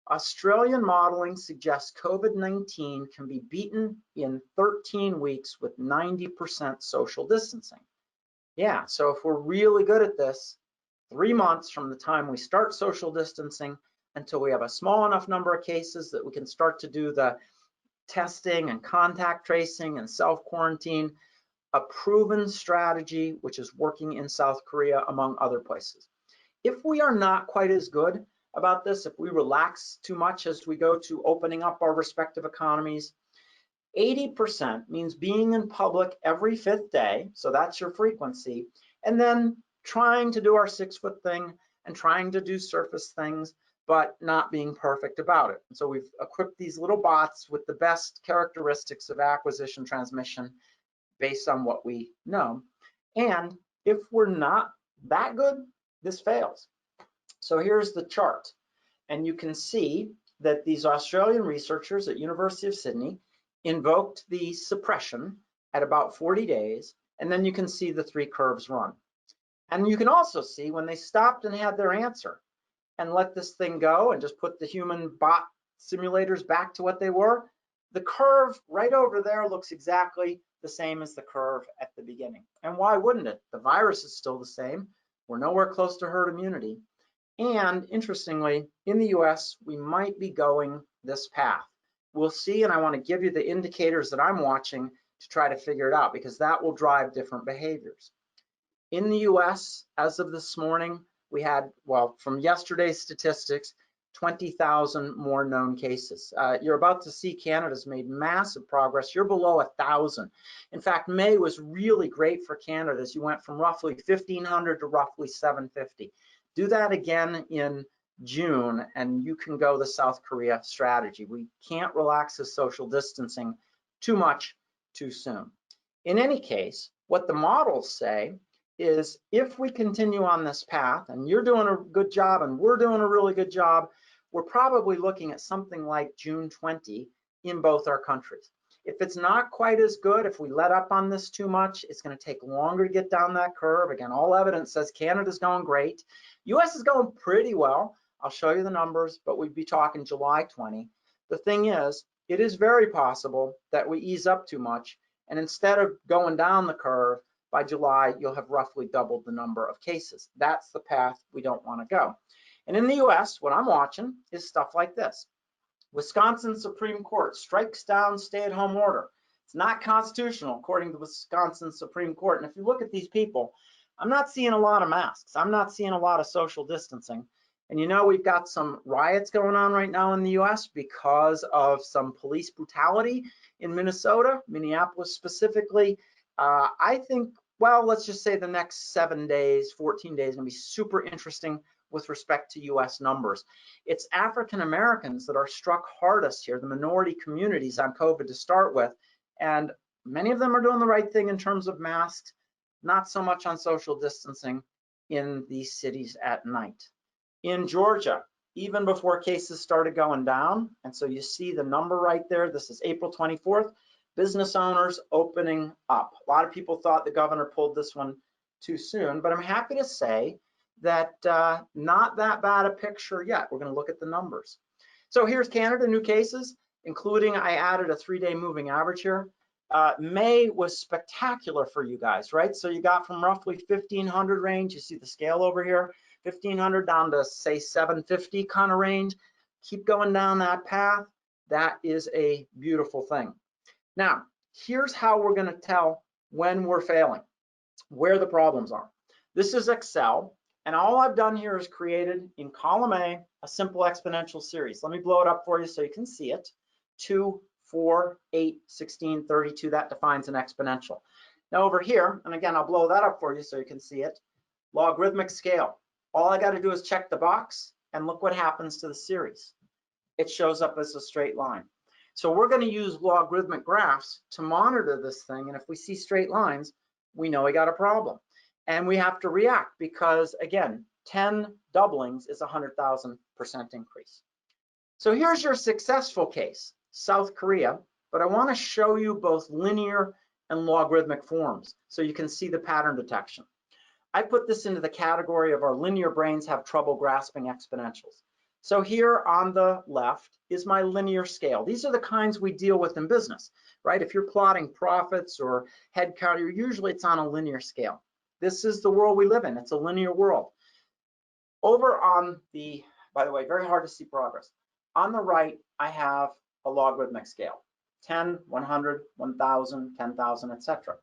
Australian modeling suggests COVID-19 can be beaten in 13 weeks with 90% social distancing. Yeah, so if we're really good at this, 3 months from the time we start social distancing until we have a small enough number of cases that we can start to do the testing and contact tracing and self-quarantine, a proven strategy which is working in South Korea among other places. If we are not quite as good about this, if we relax too much as we go to opening up our respective economies, 80% means being in public every 5th day, so that's your frequency, and then trying to do our 6-foot thing and trying to do surface things, but not being perfect about it. And so we've equipped these little bots with the best characteristics of acquisition transmission based on what we know. And if we're not that good, this fails. So here's the chart. And you can see that these Australian researchers at University of Sydney invoked the suppression at about 40 days, and then you can see the 3 curves run. And you can also see when they stopped and had their answer and let this thing go and just put the human bot simulators back to what they were, the curve right over there looks exactly the same as the curve at the beginning. And why wouldn't it? The virus is still the same. We're nowhere close to herd immunity. And interestingly, in the US, we might be going this path. We'll see, and I want to give you the indicators that I'm watching to try to figure it out, because that will drive different behaviors. In the US, as of this morning, we had, well, from yesterday's statistics, 20,000 more known cases. You're about to see Canada's made massive progress. You're below 1,000. In fact, May was really great for Canada as you went from roughly 1,500 to roughly 750. Do that again in June, and you can go the South Korea strategy. We can't relax the social distancing too much too soon. In any case, what the models say is if we continue on this path, and you're doing a good job and we're doing a really good job, we're probably looking at something like June 20 in both our countries. If it's not quite as good, if we let up on this too much, it's going to take longer to get down that curve. Again, all evidence says Canada's going great. US is going pretty well. I'll show you the numbers, but we'd be talking July 20. The thing is, it is very possible that we ease up too much, and instead of going down the curve, by July, you'll have roughly doubled the number of cases. That's the path we don't want to go. And in the US, what I'm watching is stuff like this. Wisconsin Supreme Court strikes down stay-at-home order. It's not constitutional, according to the Wisconsin Supreme Court. And if you look at these people, I'm not seeing a lot of masks. I'm not seeing a lot of social distancing. And you know, we've got some riots going on right now in the US because of some police brutality in Minnesota, Minneapolis specifically. I think, well, let's just say the next 7 days, 14 days, gonna be super interesting with respect to US numbers. It's African Americans that are struck hardest here, the minority communities on COVID to start with, and many of them are doing the right thing in terms of masks, not so much on social distancing in these cities at night. In Georgia, even before cases started going down, and so you see the number right there, this is April 24th, business owners opening up. A lot of people thought the governor pulled this one too soon, but I'm happy to say that not that bad a picture yet. We're going to look at the numbers. So here's Canada, new cases, including I added a 3-day moving average here. May was spectacular for you guys, right? So you got from roughly 1,500 range, you see the scale over here, 1,500 down to say 750 kind of range. Keep going down that path. That is a beautiful thing. Now, here's how we're going to tell when we're failing, where the problems are. This is Excel, and all I've done here is created in column A simple exponential series. Let me blow it up for you so you can see it. 2, 4, 8, 16, 32, that defines an exponential. Now over here, and again, I'll blow that up for you so you can see it, logarithmic scale. All I got to do is check the box, and look what happens to the series. It shows up as a straight line. So we're going to use logarithmic graphs to monitor this thing, and if we see straight lines, we know we got a problem. And we have to react because, again, 10 doublings is a 100,000% increase. So here's your successful case, South Korea, but I want to show you both linear and logarithmic forms so you can see the pattern detection. I put this into the category of our linear brains have trouble grasping exponentials. So here on the left is my linear scale. These are the kinds we deal with in business, right? If you're plotting profits or head count, usually it's on a linear scale. This is the world we live in. It's a linear world. Over on the, by the way, very hard to see progress. On the right, I have a logarithmic scale, 10, 100, 1,000, 10,000, etc.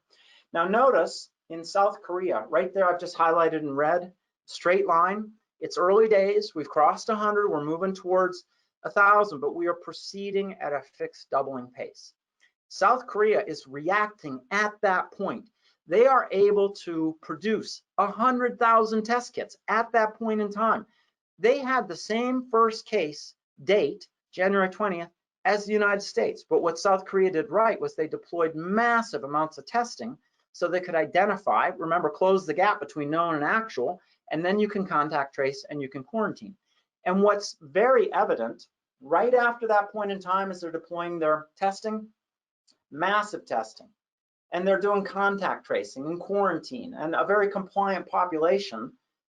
Now notice in South Korea, right there, I've just highlighted in red, straight line. It's early days. We've crossed 100. We're moving towards 1,000, but we are proceeding at a fixed doubling pace. South Korea is reacting at that point. They are able to produce 100,000 test kits at that point in time. They had the same first case date, January 20th, as the United States. But what South Korea did right was they deployed massive amounts of testing so they could identify, remember, close the gap between known and actual, and then you can contact trace and you can quarantine. And what's very evident right after that point in time as they're deploying their testing, massive testing. And they're doing contact tracing and quarantine and a very compliant population.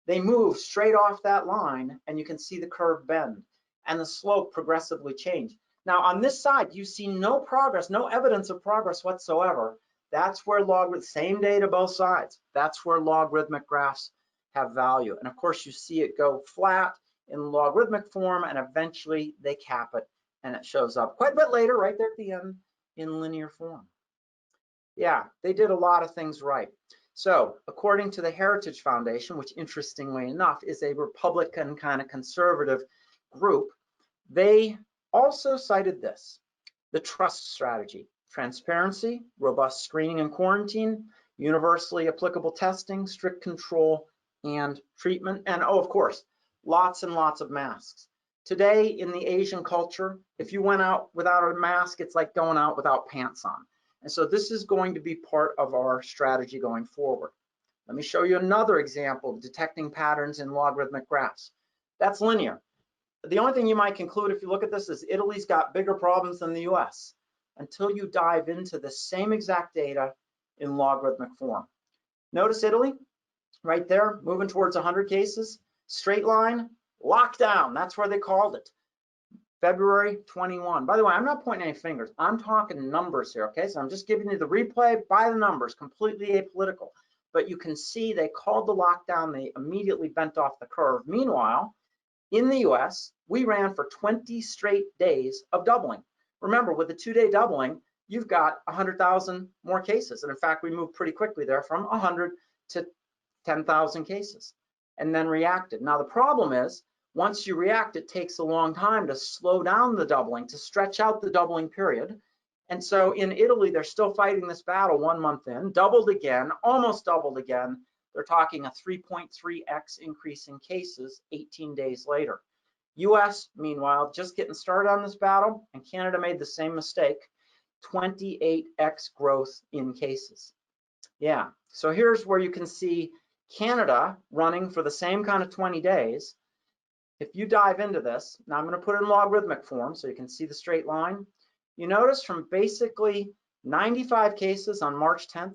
They move straight off that line and you can see the curve bend and the slope progressively change. Now on this side, you see no progress, no evidence of progress whatsoever. That's where same data both sides. That's where logarithmic graphs have value. And of course, you see it go flat in logarithmic form, and eventually they cap it, and it shows up quite a bit later, right there at the end, in linear form. Yeah, they did a lot of things right. So according to the Heritage Foundation, which interestingly enough is a Republican kind of conservative group, they also cited this: the trust strategy, transparency, robust screening and quarantine, universally applicable testing, strict control and treatment, and oh, of course, lots and lots of masks. Today in the Asian culture, if you went out without a mask, it's like going out without pants on. And so this is going to be part of our strategy going forward. Let me show you another example of detecting patterns in logarithmic graphs. That's linear. The only thing you might conclude if you look at this is Italy's got bigger problems than the US, until you dive into the same exact data in logarithmic form. Notice Italy, right there, moving towards 100 cases, straight line, lockdown, that's where they called it. February 21. By the way, I'm not pointing any fingers. I'm talking numbers here, okay? So I'm just giving you the replay by the numbers, completely apolitical. But you can see they called the lockdown, they immediately bent off the curve. Meanwhile, in the US, we ran for 20 straight days of doubling. Remember, with the 2-day doubling, you've got 100,000 more cases. And in fact, we moved pretty quickly there from 100 to 10,000 cases and then reacted. Now, the problem is, once you react, it takes a long time to slow down the doubling, to stretch out the doubling period. And so in Italy, they're still fighting this battle 1 month in, doubled again, almost doubled again. They're talking a 3.3x increase in cases 18 days later. US, meanwhile, just getting started on this battle, and Canada made the same mistake, 28x growth in cases. Yeah, so here's where you can see Canada running for the same kind of 20 days. If you dive into this, now I'm going to put it in logarithmic form so you can see the straight line. You notice from basically 95 cases on March 10th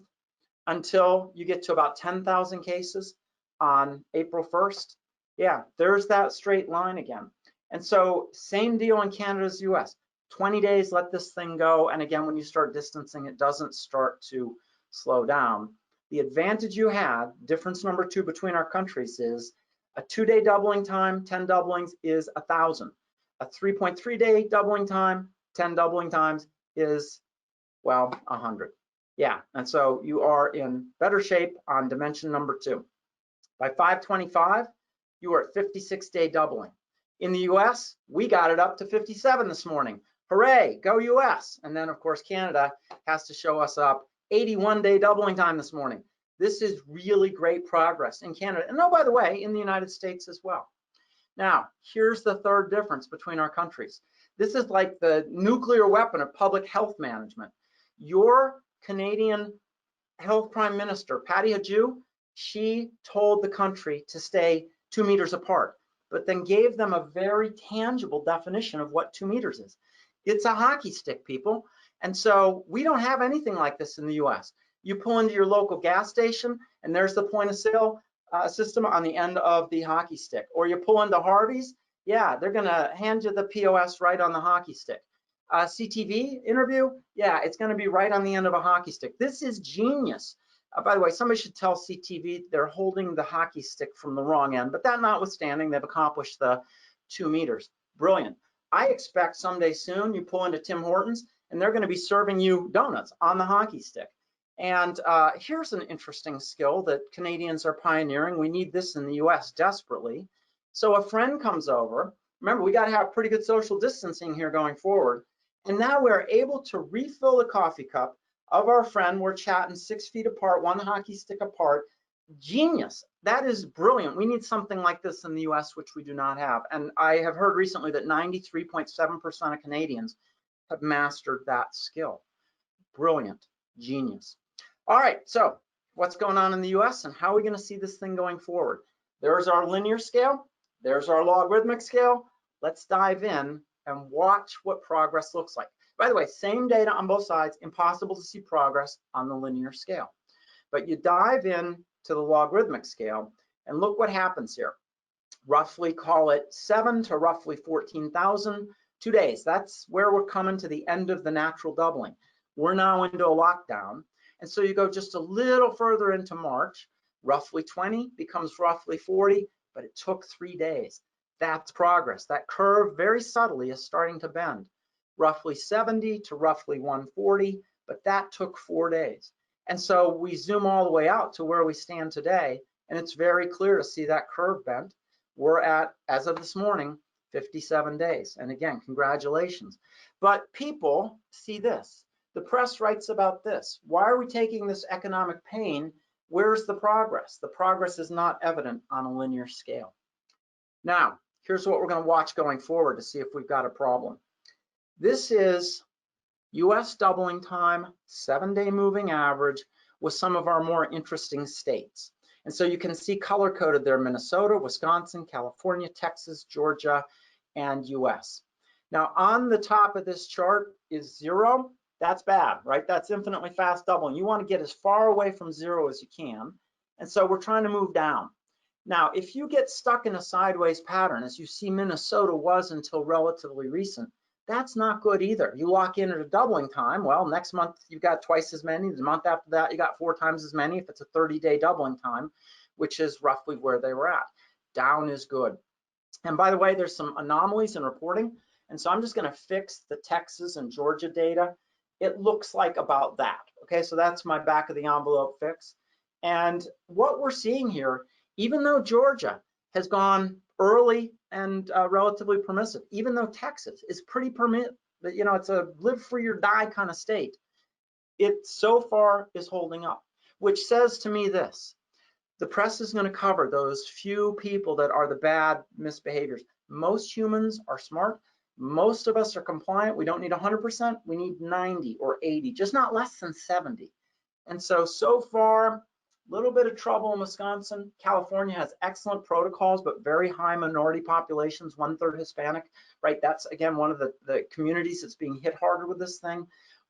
until you get to about 10,000 cases on April 1st. Yeah, there's that straight line again. And so same deal in Canada as US. 20 days, let this thing go. And again, when you start distancing, it doesn't start to slow down. The advantage you had, difference number 2 between our countries, is a 2-day doubling time, 10 doublings is 1,000. A 3.3-day doubling time, 10 doubling times is, well, 100. Yeah, and so you are in better shape on dimension number 2. By 525, you are at 56-day doubling. In the US, we got it up to 57 this morning. Hooray, go US. And then of course, Canada has to show us up 81-day doubling time this morning. This is really great progress in Canada. And oh, by the way, in the United States as well. Now, here's the third difference between our countries. This is like the nuclear weapon of public health management. Your Canadian Health Prime Minister, Patty Hajdu, she told the country to stay 2 meters apart, but then gave them a very tangible definition of what 2 meters is. It's a hockey stick, people. And so we don't have anything like this in the US. You pull into your local gas station and there's the point of sale system on the end of the hockey stick. Or you pull into Harvey's, yeah, they're gonna hand you the POS right on the hockey stick. CTV interview, yeah, it's gonna be right on the end of a hockey stick. This is genius. By the way, somebody should tell CTV they're holding the hockey stick from the wrong end, but that notwithstanding, they've accomplished the 2 meters. Brilliant. I expect someday soon you pull into Tim Hortons and they're gonna be serving you donuts on the hockey stick. And here's an interesting skill that Canadians are pioneering. We need this in the US desperately. So a friend comes over. Remember, we got to have pretty good social distancing here going forward. And now we're able to refill the coffee cup of our friend. We're chatting 6 feet apart, 1 hockey stick apart. Genius. That is brilliant. We need something like this in the US, which we do not have. And I have heard recently that 93.7% of Canadians have mastered that skill. Brilliant. Genius. All right, so what's going on in the US and how are we going to see this thing going forward? There's our linear scale. There's our logarithmic scale. Let's dive in and watch what progress looks like. By the way, same data on both sides, impossible to see progress on the linear scale. But you dive in to the logarithmic scale and look what happens here. Roughly call it 7 to roughly 14,000, 2 days. That's where we're coming to the end of the natural doubling. We're now into a lockdown. And so you go just a little further into March. Roughly 20 becomes roughly 40, but it took 3 days. That's progress. That curve very subtly is starting to bend. Roughly 70 to roughly 140, but that took 4 days. And so we zoom all the way out to where we stand today, and it's very clear to see that curve bent. We're at, as of this morning, 57 days. And again, congratulations. But people see this. The press writes about this. Why are we taking this economic pain? Where's the progress? The progress is not evident on a linear scale. Now, here's what we're going to watch going forward to see if we've got a problem. This is US doubling time, 7-day moving average with some of our more interesting states. And so you can see color coded there: Minnesota, Wisconsin, California, Texas, Georgia, and US. Now on the top of this chart is 0. That's bad, right? That's infinitely fast doubling. You want to get as far away from 0 as you can. And so we're trying to move down. Now, if you get stuck in a sideways pattern, as you see Minnesota was until relatively recent, that's not good either. You lock in at a doubling time, well, next month you've got twice as many. The month after that, you got 4 times as many if it's a 30-day doubling time, which is roughly where they were at. Down is good. And by the way, there's some anomalies in reporting. And so I'm just going to fix the Texas and Georgia data. It looks like about that. Okay, so that's my back of the envelope fix. And what we're seeing here, even though Georgia has gone early and relatively permissive, even though Texas is pretty permissive, you know, it's a live free or die kind of state, it so far is holding up, which says to me this: the press is going to cover those few people that are the bad misbehaviors. Most humans are smart. Most of us are compliant. We don't need 100%. We need 90 or 80, just not less than 70. And so far, a little bit of trouble in Wisconsin. California has excellent protocols, but very high minority populations, 1/3 Hispanic, right? That's, again, one of the communities that's being hit harder with this thing.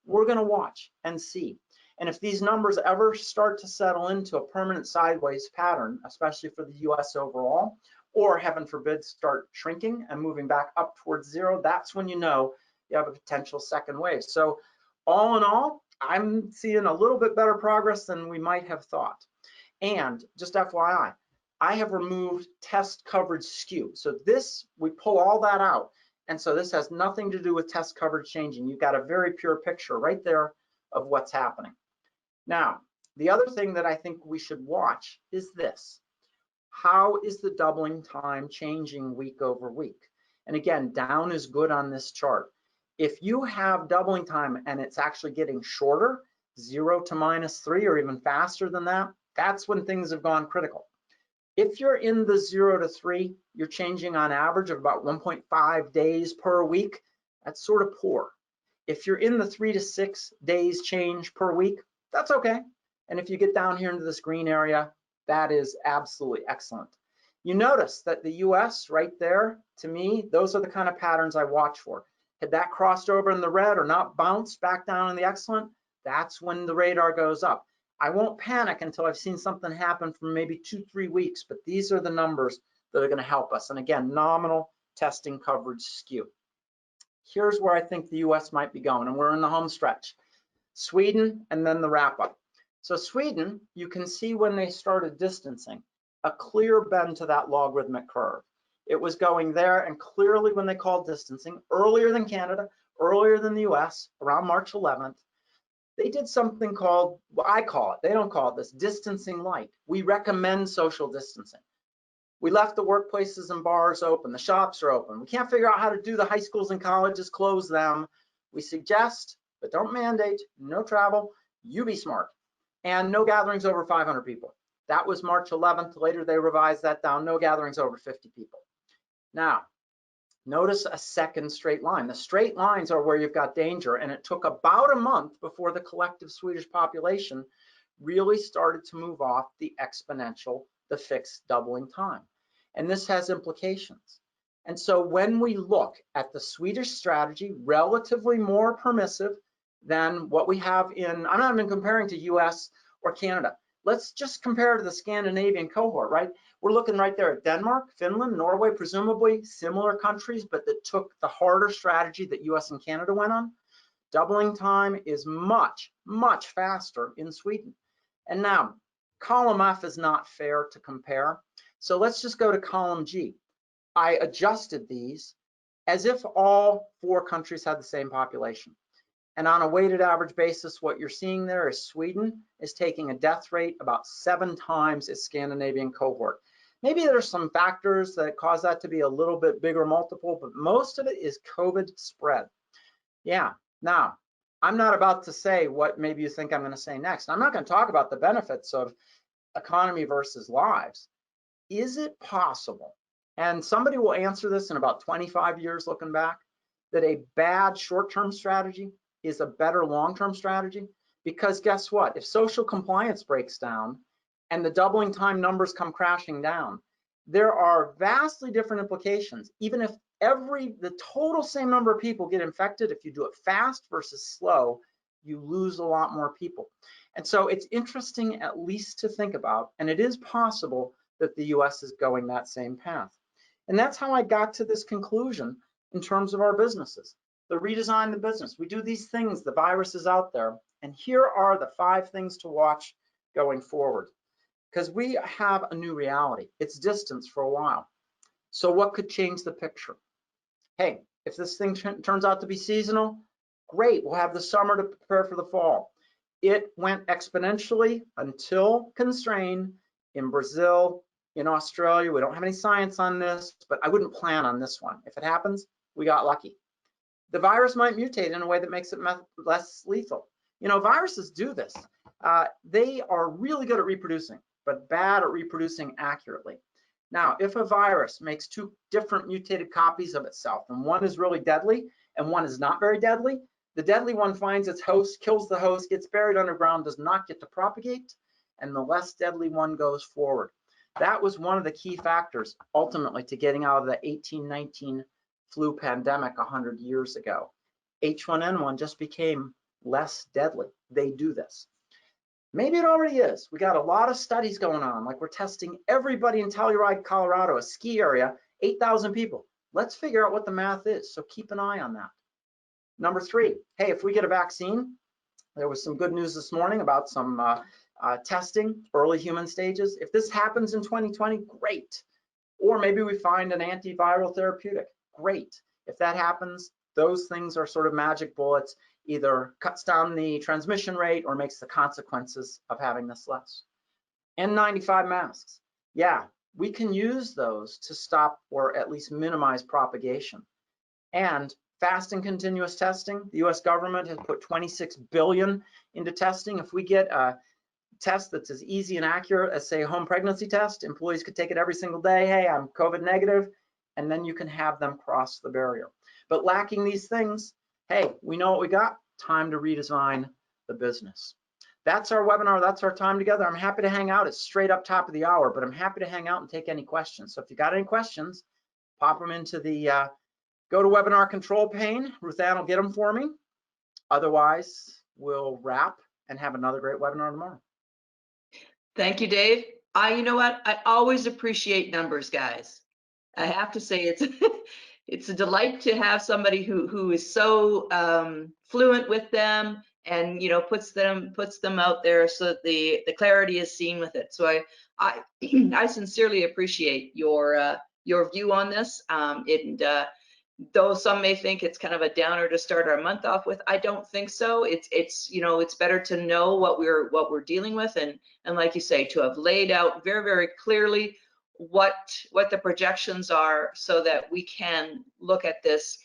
We're going to watch and see. And if these numbers ever start to settle into a permanent sideways pattern, especially for the US overall, or heaven forbid, start shrinking and moving back up towards 0, that's when you know you have a potential second wave. So all in all, I'm seeing a little bit better progress than we might have thought. And just FYI, I have removed test coverage skew. So this, we pull all that out. And so this has nothing to do with test coverage changing. You've got a very pure picture right there of what's happening. Now, the other thing that I think we should watch is this. How is the doubling time changing week over week? And again, down is good on this chart. If you have doubling time and it's actually getting shorter, 0 to -3 or even faster than that, that's when things have gone critical. If you're in the 0 to 3, you're changing on average of about 1.5 days per week. That's sort of poor. If you're in the 3 to 6 days change per week, that's okay. And if you get down here into this green area, that is absolutely excellent. You notice that the US right there, to me, those are the kind of patterns I watch for. Had that crossed over in the red or not bounced back down in the excellent, that's when the radar goes up. I won't panic until I've seen something happen for maybe 2-3 weeks, but these are the numbers that are going to help us. And again, nominal testing coverage skew. Here's where I think the US might be going, and we're in the home stretch. Sweden, and then the wrap up. So Sweden, you can see when they started distancing, a clear bend to that logarithmic curve. It was going there, and clearly when they called distancing, earlier than Canada, earlier than the US, around March 11th, they did something called, well, I call it, they don't call it this, distancing light. We recommend social distancing. We left the workplaces and bars open, the shops are open. We can't figure out how to do the high schools and colleges, close them. We suggest, but don't mandate, no travel, you be smart. And no gatherings over 500 people. That was March 11th. Later, they revised that down, no gatherings over 50 people. Now, notice a second straight line. The straight lines are where you've got danger, and it took about a month before the collective Swedish population really started to move off the exponential, the fixed doubling time. And this has implications. And so when we look at the Swedish strategy, relatively more permissive than what we have in, I'm not even comparing to US or Canada. Let's just compare to the Scandinavian cohort, right? We're looking right there at Denmark, Finland, Norway, presumably similar countries, but that took the harder strategy that US and Canada went on. Doubling time is much, much faster in Sweden. And now, Column F is not fair to compare. So let's just go to column G. I adjusted these as if all 4 countries had the same population. And on a weighted average basis, what you're seeing there is Sweden is taking a death rate about 7 times its Scandinavian cohort. Maybe there's some factors that cause that to be a little bit bigger multiple, but most of it is COVID spread. Yeah, now, I'm not about to say what maybe you think I'm going to say next. I'm not going to talk about the benefits of economy versus lives. Is it possible, and somebody will answer this in about 25 years looking back, that a bad short-term strategy is a better long-term strategy? Because guess what? If social compliance breaks down and the doubling time numbers come crashing down, there are vastly different implications. Even if the total same number of people get infected, if you do it fast versus slow, you lose a lot more people. And so it's interesting at least to think about, and it is possible that the US is going that same path. And that's how I got to this conclusion in terms of our businesses. The redesign the business. We do these things, the virus is out there, and here are the 5 things to watch going forward. Because we have a new reality. It's distance for a while. So what could change the picture? Hey, if this thing turns out to be seasonal, great, we'll have the summer to prepare for the fall. It went exponentially until constrained in Brazil, in Australia. We don't have any science on this, but I wouldn't plan on this one. If it happens, we got lucky. The virus might mutate in a way that makes it less lethal. You know, viruses do this. They are really good at reproducing, but bad at reproducing accurately. Now, if a virus makes 2 different mutated copies of itself, and one is really deadly and one is not very deadly, the deadly one finds its host, kills the host, gets buried underground, does not get to propagate, and the less deadly one goes forward. That was one of the key factors ultimately to getting out of the 1819 flu pandemic 100 years ago. H1N1 just became less deadly. They do this. Maybe it already is. We got a lot of studies going on, like we're testing everybody in Telluride, Colorado, a ski area, 8,000 people. Let's figure out what the math is, so keep an eye on that. Number 3, hey, if we get a vaccine, there was some good news this morning about some testing, early human stages. If this happens in 2020, great. Or maybe we find an antiviral therapeutic, great. If that happens, those things are sort of magic bullets, either cuts down the transmission rate or makes the consequences of having this less. N95 masks, yeah, we can use those to stop or at least minimize propagation. And fast and continuous testing, the US government has put $26 billion into testing. If we get a test that's as easy and accurate as, say, a home pregnancy test, employees could take it every single day, hey, I'm COVID negative, and then you can have them cross the barrier. But lacking these things, hey, we know what we got, time to redesign the business. That's our webinar, that's our time together. I'm happy to hang out. It's straight up top of the hour, but I'm happy to hang out and take any questions. So if you got any questions, pop them into the go to webinar control pane. Ruth Ann will get them for me. Otherwise, we'll wrap and have another great webinar tomorrow. Thank you, Dave. You know what? I always appreciate numbers, guys. I have to say it's it's a delight to have somebody who is so fluent with them and puts them out there so that the clarity is seen with it. So I sincerely appreciate your view on this. Though some may think it's kind of a downer to start our month off with, I don't think so. It's better to know what we're dealing with, and like you say, to have laid out very, very clearly what the projections are, so that we can look at this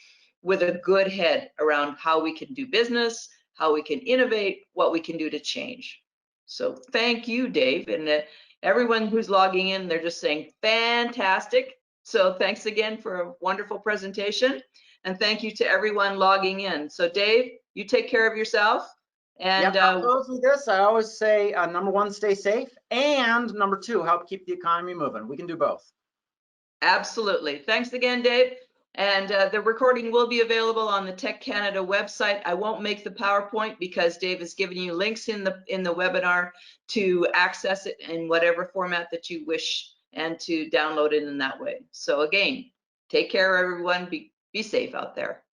with a good head around how we can do business, how we can innovate, what we can do to change. So thank you, Dave, and everyone who's logging in, they're just saying fantastic. So thanks again for a wonderful presentation, and thank you to everyone logging in. So Dave, you take care of yourself. And I'll close with this. I always say, number 1, stay safe, and number 2, help keep the economy moving. We can do both. Absolutely. Thanks again, Dave. And the recording will be available on the Tech Canada website. I won't make the PowerPoint because Dave has given you links in the webinar to access it in whatever format that you wish, and to download it in that way. So again, take care, everyone. Be safe out there.